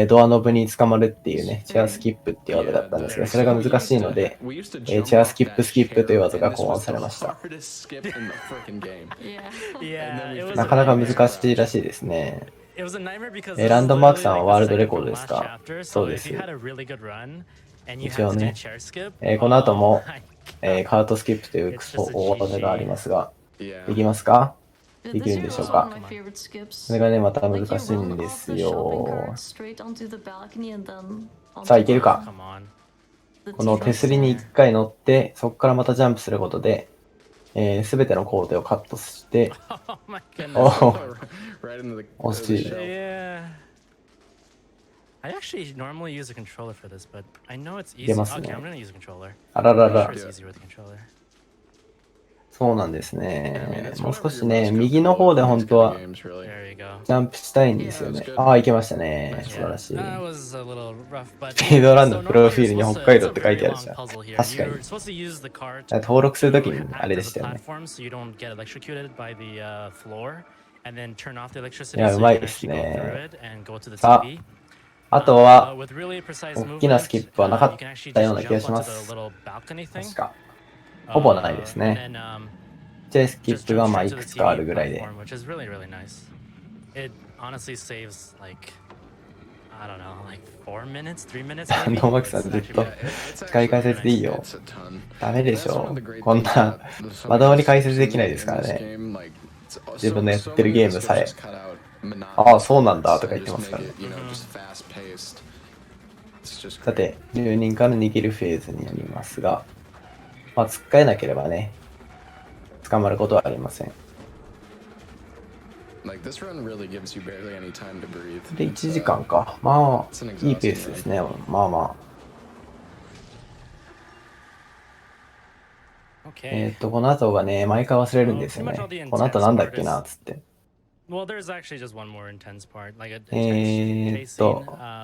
ドアノブに捕まるっていうね、チェアスキップっていう技だったんですが、それが難しいので、チェアスキップスキップという技が考案されました。なかなか難しいらしいですね。ランドマークさんはワールドレコードですか？そうです。一応ね、この後も、カートスキップというクソ大技がありますが、できますか？できるんでしょうか？それがね、また難しいんですよ。さあ、いけるか？この手すりに1回乗って、そこからまたジャンプすることで、すべての工程をカットして、惜しい。I actually normally use a controller for this, but I know it's easy. 出ますね。 Okay, I'm gonna use a controller. あららら。 It's easier with a controller. そうなんですね。もう少しね、右の方で本当はジャンプしたいんですよね。ああ、いけましたね。素晴らしい。スピードランのプロフィールに北海道って書いてあるじゃん。確かに。登録するときにあれでしたよね。いや、うまいですね。さあ、あとは、大きなスキップはなかったような気がします。確か。ほぼないですね。チェイスキップがまあいくつかあるぐらいで。ノーマクさんずっと機械解説でいいよ。ダメでしょ。こんな、まともに解説できないですからね。自分のやってるゲームさえ。ああ、そうなんだとか言ってますからね。さて、10人から逃げるフェーズになりますが、まあ、突っかえなければね、捕まることはありません。で、1時間か。まあ、いいペースですね。まあまあ。この後がね、毎回忘れるんですよね。この後なんだっけな、つって。ア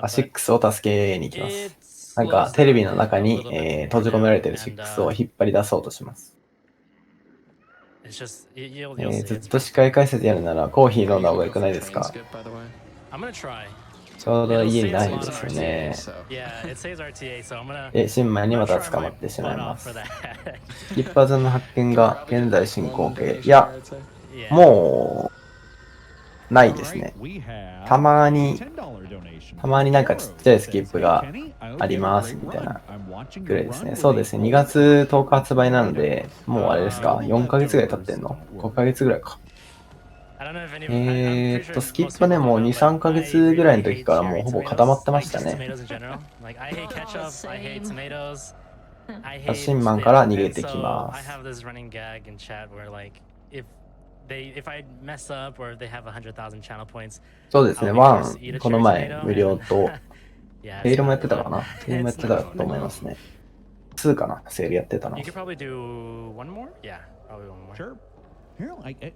シックスを助けに行きます。なんか、テレビの中に、閉じ込められてる6を引っ張り出そうとします。ずっと視界解説やるならコーヒー飲んだ方が良くないですか？ちょうど家にないんですよね。新米にまた捕まってしまいます。一発の発見が現在進行形。いや、もう、ないですね。たまになんかちっちゃいスキップがありますみたいなぐらいですね。そうですね。2月10日発売なので、もうあれですか ?4 ヶ月ぐらい経ってんの ?5 ヶ月ぐらいか。スキップはね、もう2、3ヶ月ぐらいの時からもうほぼ固まってましたね。新マンから逃げてきます。そうですね、1、この前無料と、セールもやってたかな？セールもやってたと思いますね。2かな？セールやってたの。I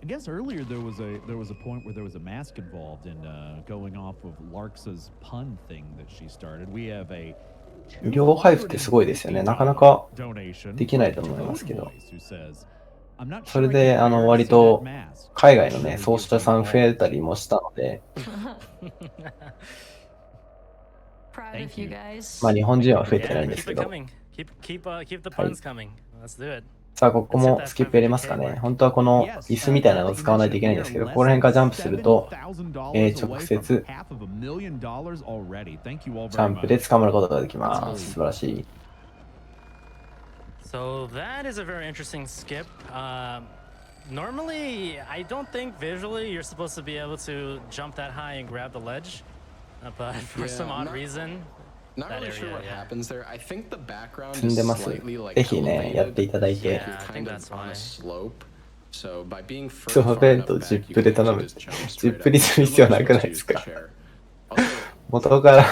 guess earlier there was a point where there was a mask involved in going off of Larksa's pun thing that she started. We have a 無料配布ってすごいですよね。なかなかできないと思いますけど。それで割と海外のね、奏者さん増えたりもしたので、まあ日本人は増えてないんですけど。はい、さあ、ここもスキップやりますかね。本当はこの椅子みたいなのを使わないといけないんですけど、ここら辺からジャンプすると、直接、ジャンプで捕まることができます。素晴らしい。So that is a very interesting skip. Normally, I don't think visually you're supposed to be able to jump that high and grab the ledge, but for some odd reason, not really sure what happens there. I think the background 積んで is ます。 slightly like ぜひね、やっていただいて。kind of on a slope. So by being ソフベントジップで頼む。ジップにする必要なくないですか？元から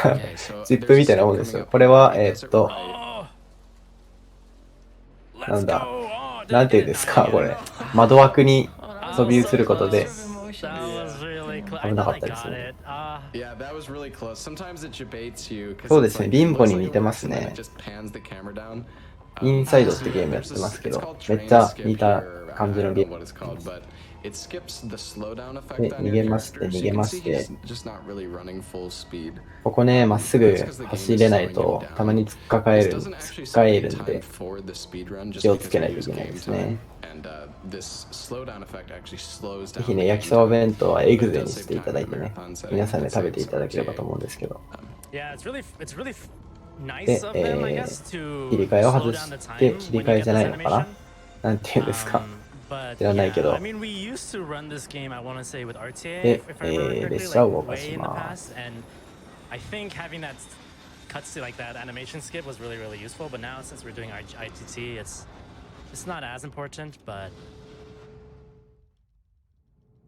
ジップみたいなもんですよ。これはなんだ、なんていうんですか、これ。窓枠に飛び移ることで危なかったですね。そうですね、リンボに似てますね。インサイドってゲームやってますけど、めっちゃ似た感じのゲーム。で、逃げまして、逃げまして、ここね、まっすぐ走れないと、たまに突っかかえるんで、気をつけないといけないですね。ぜひね、焼きそば弁当はエグゼにしていただいてね、皆さんで食べていただければと思うんですけど。で、切り替えを外して、切り替えじゃないのかな、なんていうんですか。知らないけど。で、列車を動かします。I think having that cuts to like that animation skip was really, really useful. But now, since we're doing our ITT, it's not as important. But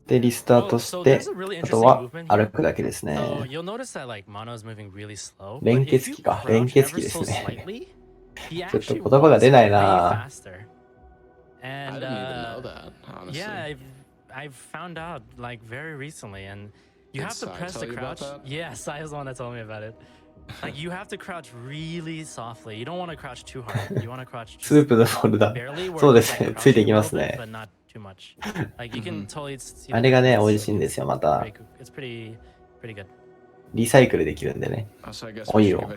で、リスタートして、あとは歩くだけですね。連結機か、連結機ですね。ちょっと言葉が出ないな。I didn't even know that, honestly. Yeah, I've found out like very recently, and you have to press the crouch. Yeah, Sai is the one that told me about it. Like you have to crouch really softly. You don't want to crouch too hard. You want to crouch スープのフォルダ。そうですね、ついていきますね。あれがね、美味しいんですよ、また。リサイクルできるんでね。おいを。Dude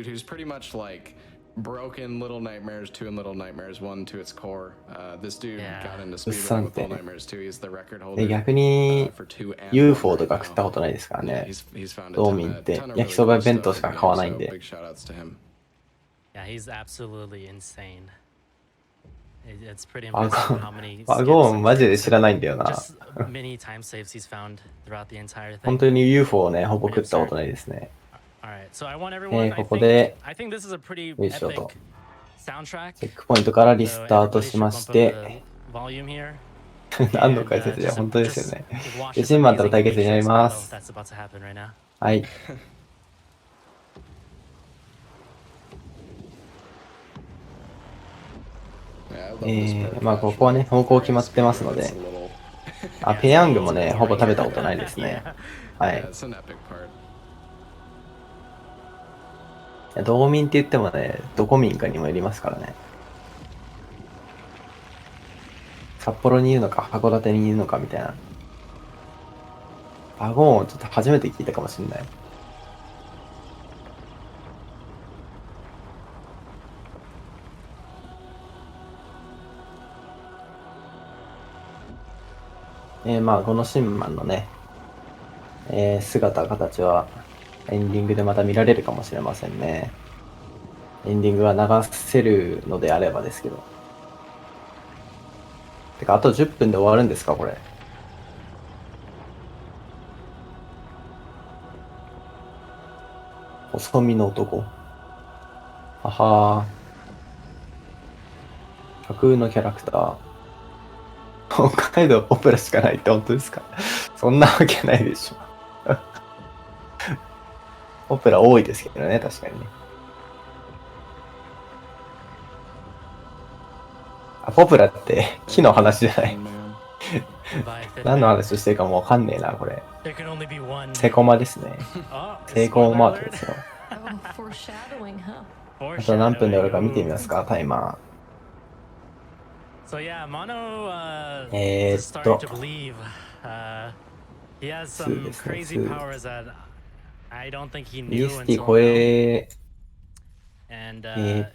who's pretty much like broken Little Nightmares 2 and Little Nightmares 1 to its core. This dude got into speedrunning with Little Nightmares 2. He's the record holder 逆に UFO とか食ったことないですからね。道民って焼きそば弁当しか買わないんで。Yeah, he's absolutely insane. It's pretty ワ impressive how many ゴンマジで知らないんだよな。 just many time saves he's found throughout the entire thing. 本当に UFO をね、ほぼ食ったことないですね。Alright, so I want everyone, ここで、I think this is a pretty よいしょ epic と。 soundtrack. チェックポイントからリスタートしまして、volume here. 何の解説じゃ本当ですよね。で、シンバンとの対決になります。はい。まあここはね、方向決まってますので、あ、ペヤングもね、ほぼ食べたことないですね。はい。道民って言ってもね、どこ民かにもよりますからね。札幌にいるのか、函館にいるのかみたいな。ワゴンをちょっと初めて聞いたかもしれない。まあこのシンマンのね、姿形はエンディングでまた見られるかもしれませんね。エンディングは流せるのであればですけど。てかあと10分で終わるんですかこれ。細身の男。ははー。架空のキャラクター。北海道オペラしかないって本当ですか？そんなわけないでしょ。オペラ多いですけどね、確かにね。あ、ポプラって木の話じゃない。何の話してるかもうわかんねえな、これ。セコマですね。セイコーマークですよ。あと何分で終わるか見てみますか、タイマー。So yeah, Mono to started to believe he has some crazy powers that I don't think he knew until now. And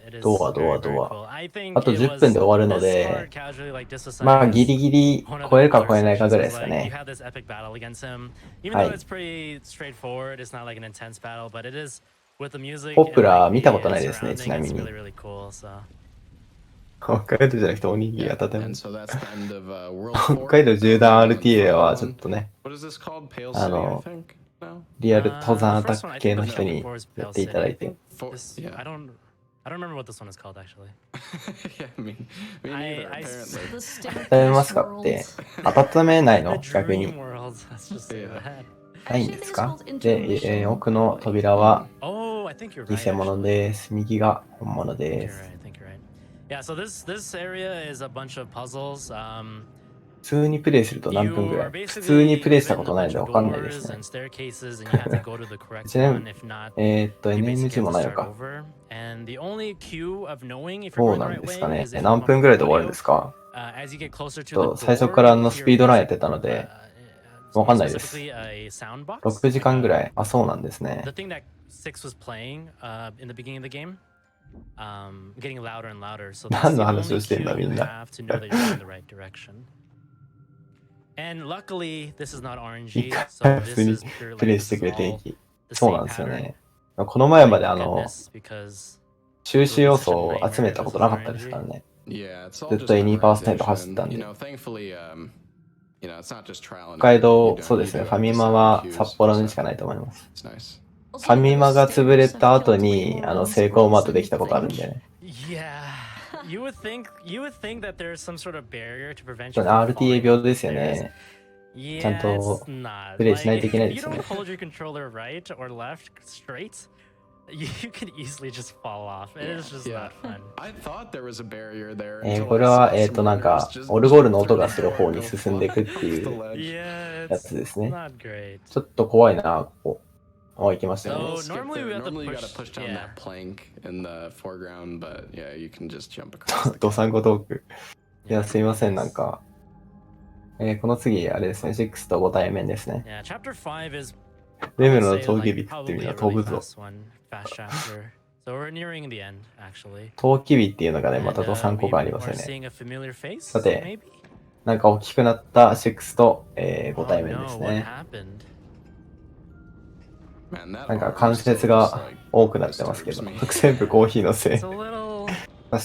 it is ドア。 very, very cool. I think あと it 10 was 分で終わるの this で、 part casually like disdecided まあギリギリ one of 超え the るか超え dark ないかぐらい sections. ですか Like you ね。 had this epic battle against him. Even は though い。 it's pretty straightforward, it's not like an intense battle, but it is with the music ポプ and ラ like 見たこ the とないですね、ち surrounding, なみ it's に。 really, really cool. So 北海道じゃなくておにぎりが建物。 And so that's the end of World 北 4. 海道縦断 RTA はちょっとね、What is this called? Pale City, I think. No. リアル登山ア the タ first ッ one, I ク系 think の the 人 one に before is や Pale っていただい City. て。 This, Yeah. I don't remember what this one is called actually. Yeah, me neither, I apparently. 温めますかって、温めないの The 逆に。 dream world. Let's just say Yeah. that. ないんですかで、奥の扉は Oh, I think you're 偽 right. 物 Actually. です。右が本物 I think で you're す。 right. I think you're right. Yeah. So this area is a bunch of puzzles. 通にプレイすると何分ぐらい？普通にプレイしたことないのでわかんないですね。NMG もないのか。そうなんですかね。何分ぐらいで終わるんですか？最初からスピードランやってたので、わかんないです。6時間ぐらい。あ、そうなんですね。何の話をしてんだ、みんな。一回普通にプレイしてくれていい。そうなんですよね。この前まで収支要素を集めたことなかったですからね。ずっと 2% 走ったんで。北海道、そうですね。ファミマは札幌にしかないと思います。ファミマが潰れた後に、セイコーマートできたことあるんでね。RTA 病ですよね。ちゃんとプレイしないといけないですよね。これは、なんか、オルゴールの音がする方に進んでいくっていうやつですね。ちょっと怖いな、ここ。あ、行きましたね。ドサンコトーク。いや、すいません、なんか。この次、あれですね、6と5対面ですね。レムの峠火っていうのは飛ぶぞ。峠火っていうのがね、またドサンコがありますよね。さて、なんか大きくなった6と、5対面ですね。なんか関節が多くなってますけど、全部コーヒーのせい。確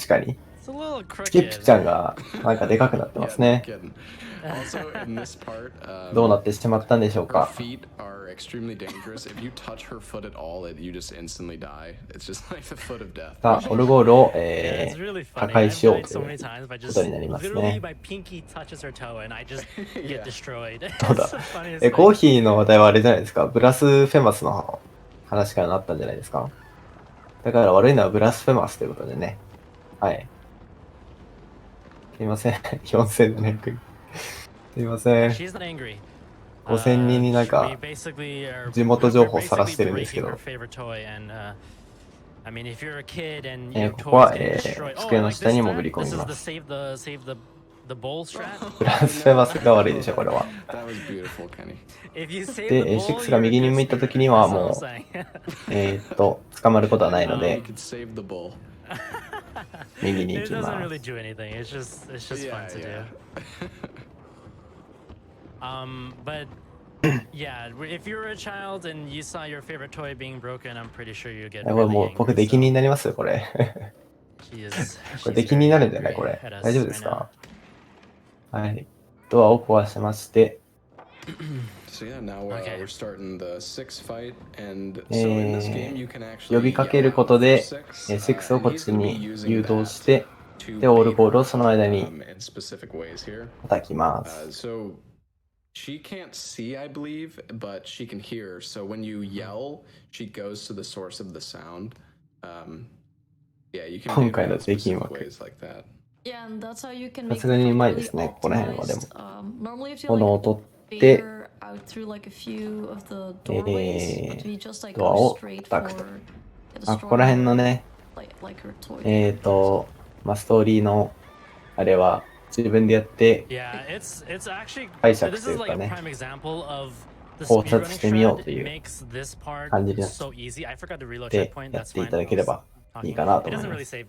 かに。スキップちゃんがなんかでかくなってますね。どうなってしまったんでしょうか。さあ、オルゴールを、破壊しようということになりますね。そうだ。コーヒーの話題はあれじゃないですか。ブラスフェマスの話からなったんじゃないですか。だから悪いのはブラスフェマスということでね。はい。すいません。4700。すいません。5000人になんか地元情報晒してるんですけど。ここは、机の下に潜り込みます。ブラスフェマスが悪いでしょ、これは。で、6が右に向いたときにはもう、捕まることはないので、右に行きます。But yeah, if you're a child and you saw your favorite toy being broken, I'm pretty sure you get. これもう僕出禁になりますよ、これ。これ出禁になるんじゃないこれ。大丈夫ですか？はい。ドアを壊しまして。呼びかけることで、6をこっちに誘導して、で、オールゴールをその間に叩きます。She can't see, I believe, but she can hear. So when you yell, she goes to the source of the sound. Yeah, you can do that in specific ways like that. Yeah, and that's how you can さ make すがにうまいですね、ここら辺はでも。物を取って、ドアを叩くと。あ、ここら辺のね、まあ、ストーリーの、あれは、自分でやって解釈というかね、考察してみようという感じになってやっていただければいいかなと思います。But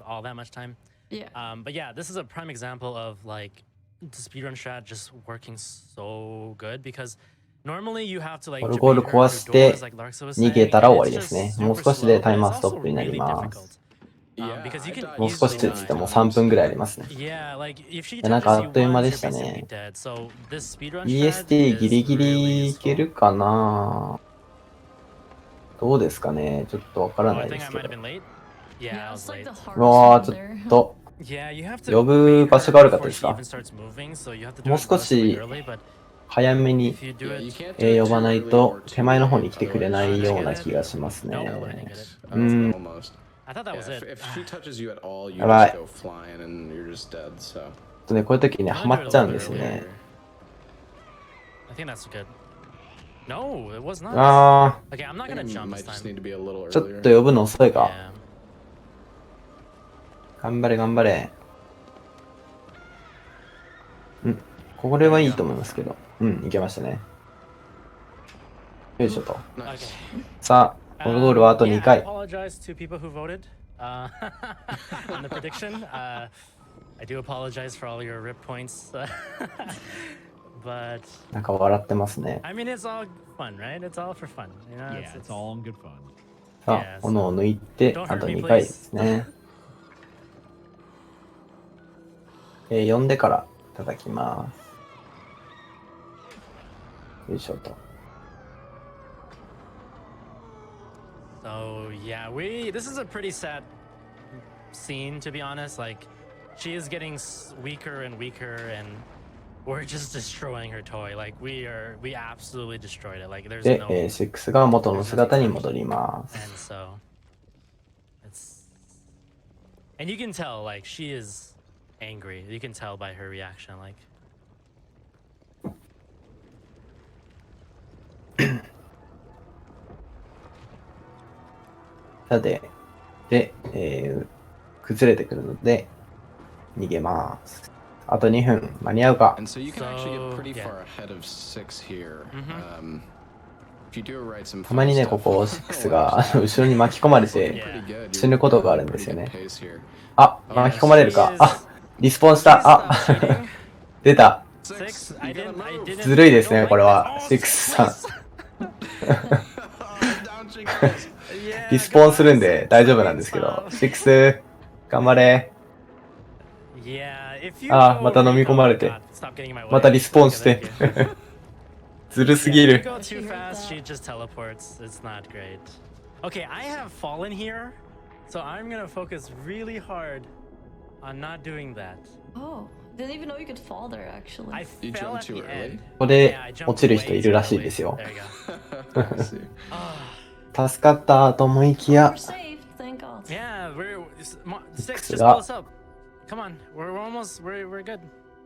yeah, this is a prime example of like the speedrun strat just working so good because normally you have to like オルゴール壊して逃げたら終わりですね。もう少しでタイマーストップになります。もう少しって言っても3分ぐらいありますね。なんかあっという間でしたね。EST ギリギリいけるかな？どうですかね？ちょっとわからないですけど。うわー、ちょっと。呼ぶ場所が悪かったですか？もう少し早めに呼ばないと手前の方に来てくれないような気がしますね。やばい。こういう時ね、ハマっちゃうんですよね。I think that's good. No, it was not. あ Okay, I'm not I gonna think it jump might this just time. need to be a little ー、ちょっ earlier. と呼ぶの遅いか。 Yeah. 頑張れ頑張れ。うん。これはいいと思いますけど。うん、いけましたね。よいしょと。 Okay. さあ、ゴールゴールはあと2 I 回。 apologize to people who voted on the prediction. I do apologize for all your rip points. But なんか笑ってますね。 I mean, it's all fun, right? It's all for fun. You know, Yeah, it's all in good fun. さ Yeah, あ、斧を抜いて、 Don't あ hurt と me, 2回で please. すね。呼んでから叩きます。よいしょと。 So yeah, this is a pretty sad scene, to be honest. Like, she is getting weaker and weaker, and we're just destroying her toy. Like, we absolutely destroyed it. Like, there's で、 no 6が元の姿に戻ります。 and so and you can tell, like, she is angry. You can tell by her reaction, like. さて、で、崩れてくるので、逃げます。あと2分、間に合うか。 And so you can actually get pretty yeah. far ahead of 6 here. If you do it right, some たまにね、ここ6が後ろに巻き込まれて 死ぬことがあるんですよね。あ、巻き込まれるか。あ、リスポンした。あ、出た。ずるいですね、これは。6さん。リスポンするんで大丈夫なんですけど。6、頑張れ。あ、また飲み込まれて。またリスポンして。ずるすぎる。 Go too fast, she just teleports. It's not great. Okay, I have fallen here, so I'm gonna focus really hard on not doing that. Oh, didn't even know you could fall there actually. I You fell jumped at too the early? end. ここで Yeah, I jumped 落ちる人 way いる too らしい early. ですよ。 There you go. 助かったと思いきや We're。saved, thank God. Yeah, Six, just Yeah. pull us up. Come on, we're almost, we're good.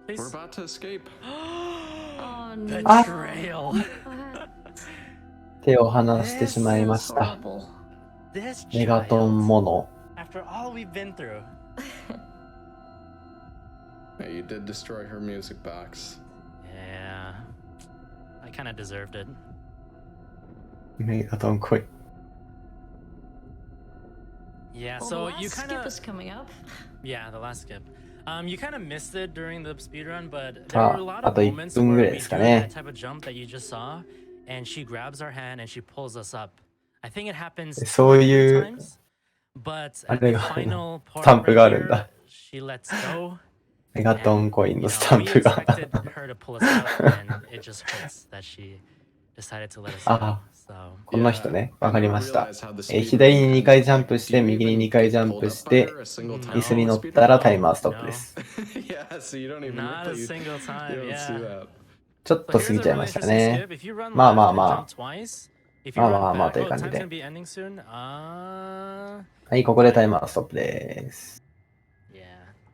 We're Please. about to escape. Oh no. Betrayal. 手を離してしまいました。 Horrible. This メガトン child, モノ。 after all we've been through. Yeah, you did destroy her music box. Yeah, I kind of deserved it. メガトン来い。 Yeah, Well, so the you last kind skip of, is coming up. yeah, the last skip. You kind of missed it during the speedrun, but there さ were a lot あ、あ of と1 moments 分 where ぐらい we です do かね that。type of jump that you just saw, and she grabs our hand and she pulls us up. I think it happens そう 2 or いう 3 times, but あ at れ the があるの。 final part スタンプ right があるん here, だ。 she lets go. メガト And, ンコイン you の know, スタン we プが。 expected her to pull us out, and it just hurts that she decided to let us go. あ、 So この人ね、わかりました。 左左に2回ジャンプして、右に2回ジャンプして、椅子に乗ったらタイマーストップです。 Yeah, so you don't even not a really, single you time. don't see Yeah. that. ちょっと過ぎちゃいましたね。 If you run まあ left まあ and ま jump あ。 twice, if you まあ run まあまあ back, という oh, 感じ time's で。 gonna be ending soon. はい、ここでタイマーストップです。 Yeah.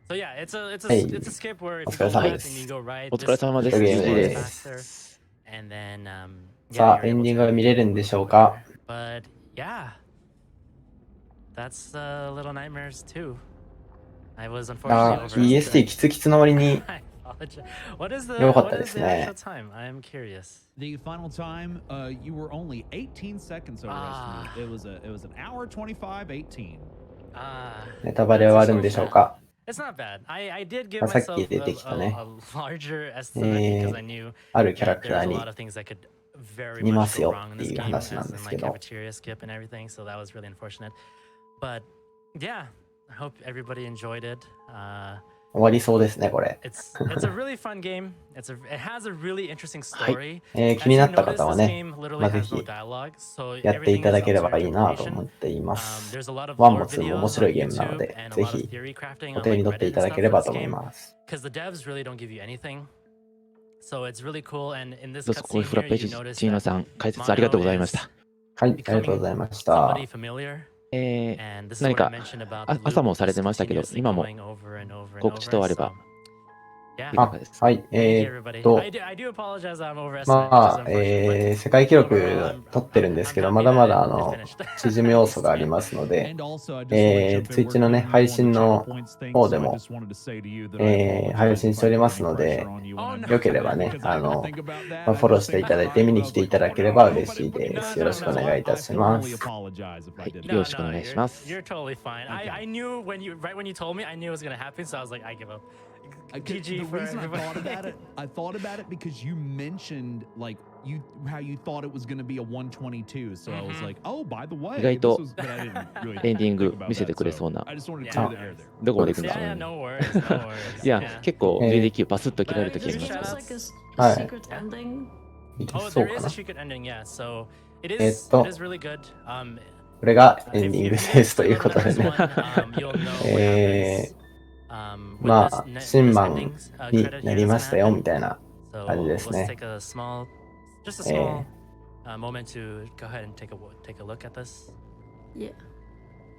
So yeah, it's a Hey. it's a skip where お if 疲 you れ go 様 left で and you す。 go right, お疲れ様で this す。ゲーム goes で faster, す。 and then さ yeah, あ、 you're エン able ディン to グが見れるんでしょうか。 But yeah, that's Little Nightmares 2. I was あ、 unfortunately EST キツキツの割に I apologize. What is the 良かっ what たで is す the ね。 actual time? I am curious. The final time, you were only 18 seconds Ah. overestimated. It was an hour 25:18. ネタバレはあるんでしょうか。 It's not bad. I did give まあさっ myself き出てきたね。 a larger estimate because I knew あるキャラ that ク there タ was ー a に lot of things that could very 似ま much す go よ wrong っ in て this いう game, 話 as なん in です like けど。 cafeteria skip and everything. So that was really unfortunate. But yeah, I hope everybody enjoyed it. 終わりそうですね、これ。It's a really fun game. It has a really interesting はい story. 気になった As you 方は notice, ね、 this game literally まあ、ぜ has no ひ dialogue, so やってい everything た is だけれ up to ば your いいなと interpretation. 思っています。 There's a lot of 1 lore も2も videos 面白 on いゲームなの YouTube で、 and a ぜ lot of ひ theory crafting お on 手に like 取って Reddit いた and だ stuff けれ for ば this と思い game ます。 because the devs really don't give you anything. So it's really cool. And in this どすこい cutscene フラ here, ペ you チ notice チーノ that さん、解説ありがとうございました。はい、ありがとうございました。 somebody familiar. え And this is 何 what I か mentioned about あ the 朝 loop もされ just てましたけど、 continuously 今も going over and over and 告知等 over. あれば So Yeah. あ、はい。 Thank you, everybody. I do apologize. I'm overestimating. まあ、 just unfortunately. 世界記録取ってるんですけど、 I'm まだまだ happy that it finished. 縮む要素がありますので、 And also, I just want to jump in. Twitch We're のね、 getting 配 low on the 信 channel の points thing, 方 so で I も just wanted to say to you that I 配 apologize 信 if してお I り put ま any すので、 pressure on you when Oh, I'm no. よければね、 because I didn't think about that. フォローしていただいて、 I 見に just 来てい think ただ about けれ it. ば No, 嬉しい but で no, す。 no, よろしくお no, 願いいた I しま formally す。 apologize if I didn't. よろしくお願いします You're totally fine. I knew right when you told me, I knew it was gonna happen, so I was like, I give up. GG The for reason everybody. I thought about it because you mentioned like how you thought it was going to be a 122, so I was like, oh, by the way, 意外と this was, but I didn't really エンディン think グ about 見せて that, くれ so そうな I just wanted to Yeah. clear the air there. どこまで行くんです Yeah, か yeah, ね no worries, no worries. いや Yeah. 結構 GDQ バスッと切られる But 時あり There's ます shout よ also ね like a はい。 secret ending. いけ Oh, そう there か is な。 a secret ending, yeah. So it えっ is と、 really good. これがエ If ンディン you グ if で you すと play いう Little ことで Nightmares ね。 1, you'll know what え happens. ー、ま With あ、 this 新 this 版 endings に credit な here り that's ま gonna したよ、 happen. みたいな So 感じです let's ね。take a just a え small moment to go ahead and take a look at this. Yeah.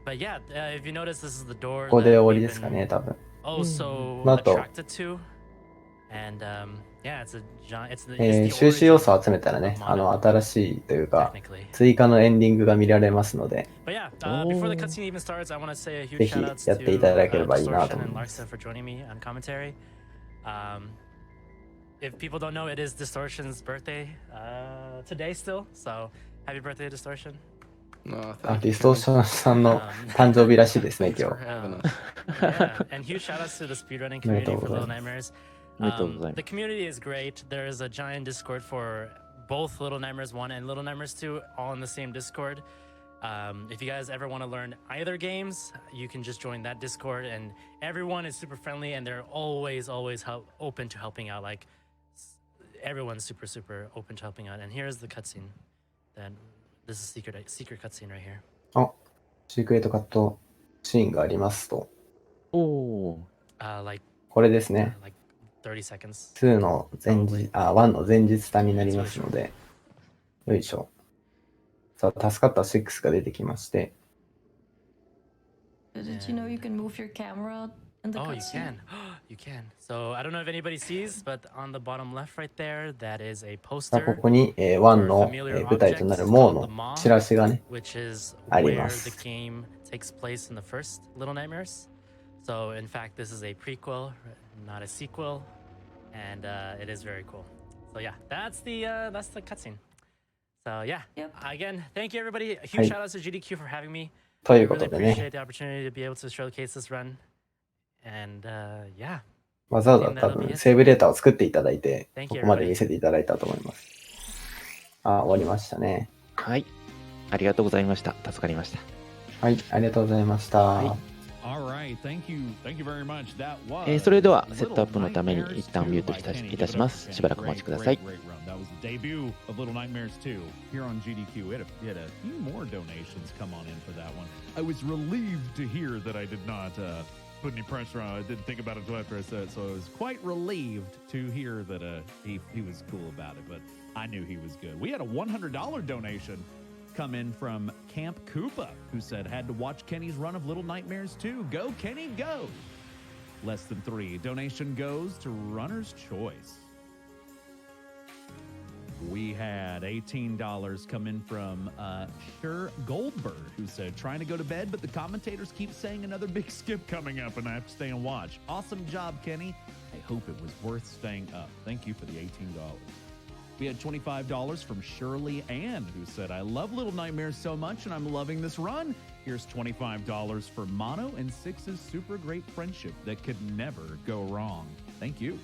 But yeah, if you notice, this is the door ここで that 終わり we've ですか been ね、多分。 oh so まあ、あと、 attracted to, and yeah, it's the 収集要 origin 素を集めたらね、 of Mono, 新しいというか、 technically. 追加のエンディングが見られますので、 But yeah, before the cutscene even starts, I want to say a huge ぜひ shout out やっていただけれ to ばいいなと Distortion 思い and ます。 Larksa for joining me on commentary. If people don't know, it is Distortion's birthday today still. So happy birthday, Distortion. Oh, あ、 thank ディ you, ストー Kenny. ションさんの誕生日らしいですね、 Thanks 今 for 日。 having us. Yeah, and huge shout outs to the speedrunning community for Little Nightmares. おめでとうございま The す community is great. There is a giant Discord for both Little Nightmares 1 and Little Nightmares 2, all in the same Discord. If you guys ever want to learn either games, you can just join that Discord, and everyone is super friendly, and they're always open to helping out. Like everyone's super open to helping out. And here's the cutscene. Then this is secret cutscene right here. あ、シークレットカットシーンがありますと。おお Like これですね。 like 30 seconds. 2の前日、1の前日単になりますので、よいしょ。さあ、助かった6が出てきまして、 Did you know you can move your camera in the Oh, you cutscene? can. You can. So I don't know if anybody sees, but on the bottom left right there, that is a さあこ poster, こに、1 for a の、 familiar 舞台とな object るモー called the の Maw, チラシがね、 which is あり where ま the す。 game takes place in the first Little Nightmares. So in fact, this is a prequel, not a sequel, and it is very cool. So yeah, that's the cutscene. So yeah, Yep. again, thank you everybody. A huge はい。 shout out to GDQ for having me. と I いうこ really とでね、 appreciate the opportunity to be able to showcase this run. And yeah, わざわざ多分セーブデータを作っていただいて、ここまで見せていただいたと思います。あ、終わりましたね。はいありがとうございました助かりましたはい、ありがとうございました。はい Alright, thank you very much. That was それではセットアップのために一旦ミュートいたしますしばらくお待ちください That was the debut of Little Nightmares 2 here on GDQ. It had a few more donations come on in for that one. I was relieved to hear that I did not put any pressure on. I didn't think about it until after I said it, so I was quite relieved to hear that he was cool about it, but I knew he was good. We had a $100 donation come in from Camp Koopa, who said, had to watch Kenny's run of Little Nightmares 2. Go, Kenny, go! Less than 3. Donation goes to Runner's Choice. We had $18 come in from Sure Goldberg, who said, trying to go to bed, but the commentators keep saying another big skip coming up and I have to stay and watch. Awesome job, Kenny. I hope it was worth staying up. Thank you for the $18. We had $25 from Shirley Ann, who said, I love Little Nightmares so much and I'm loving this run. Here's $25 for Mono and Six's super great friendship that could never go wrong. Thank you.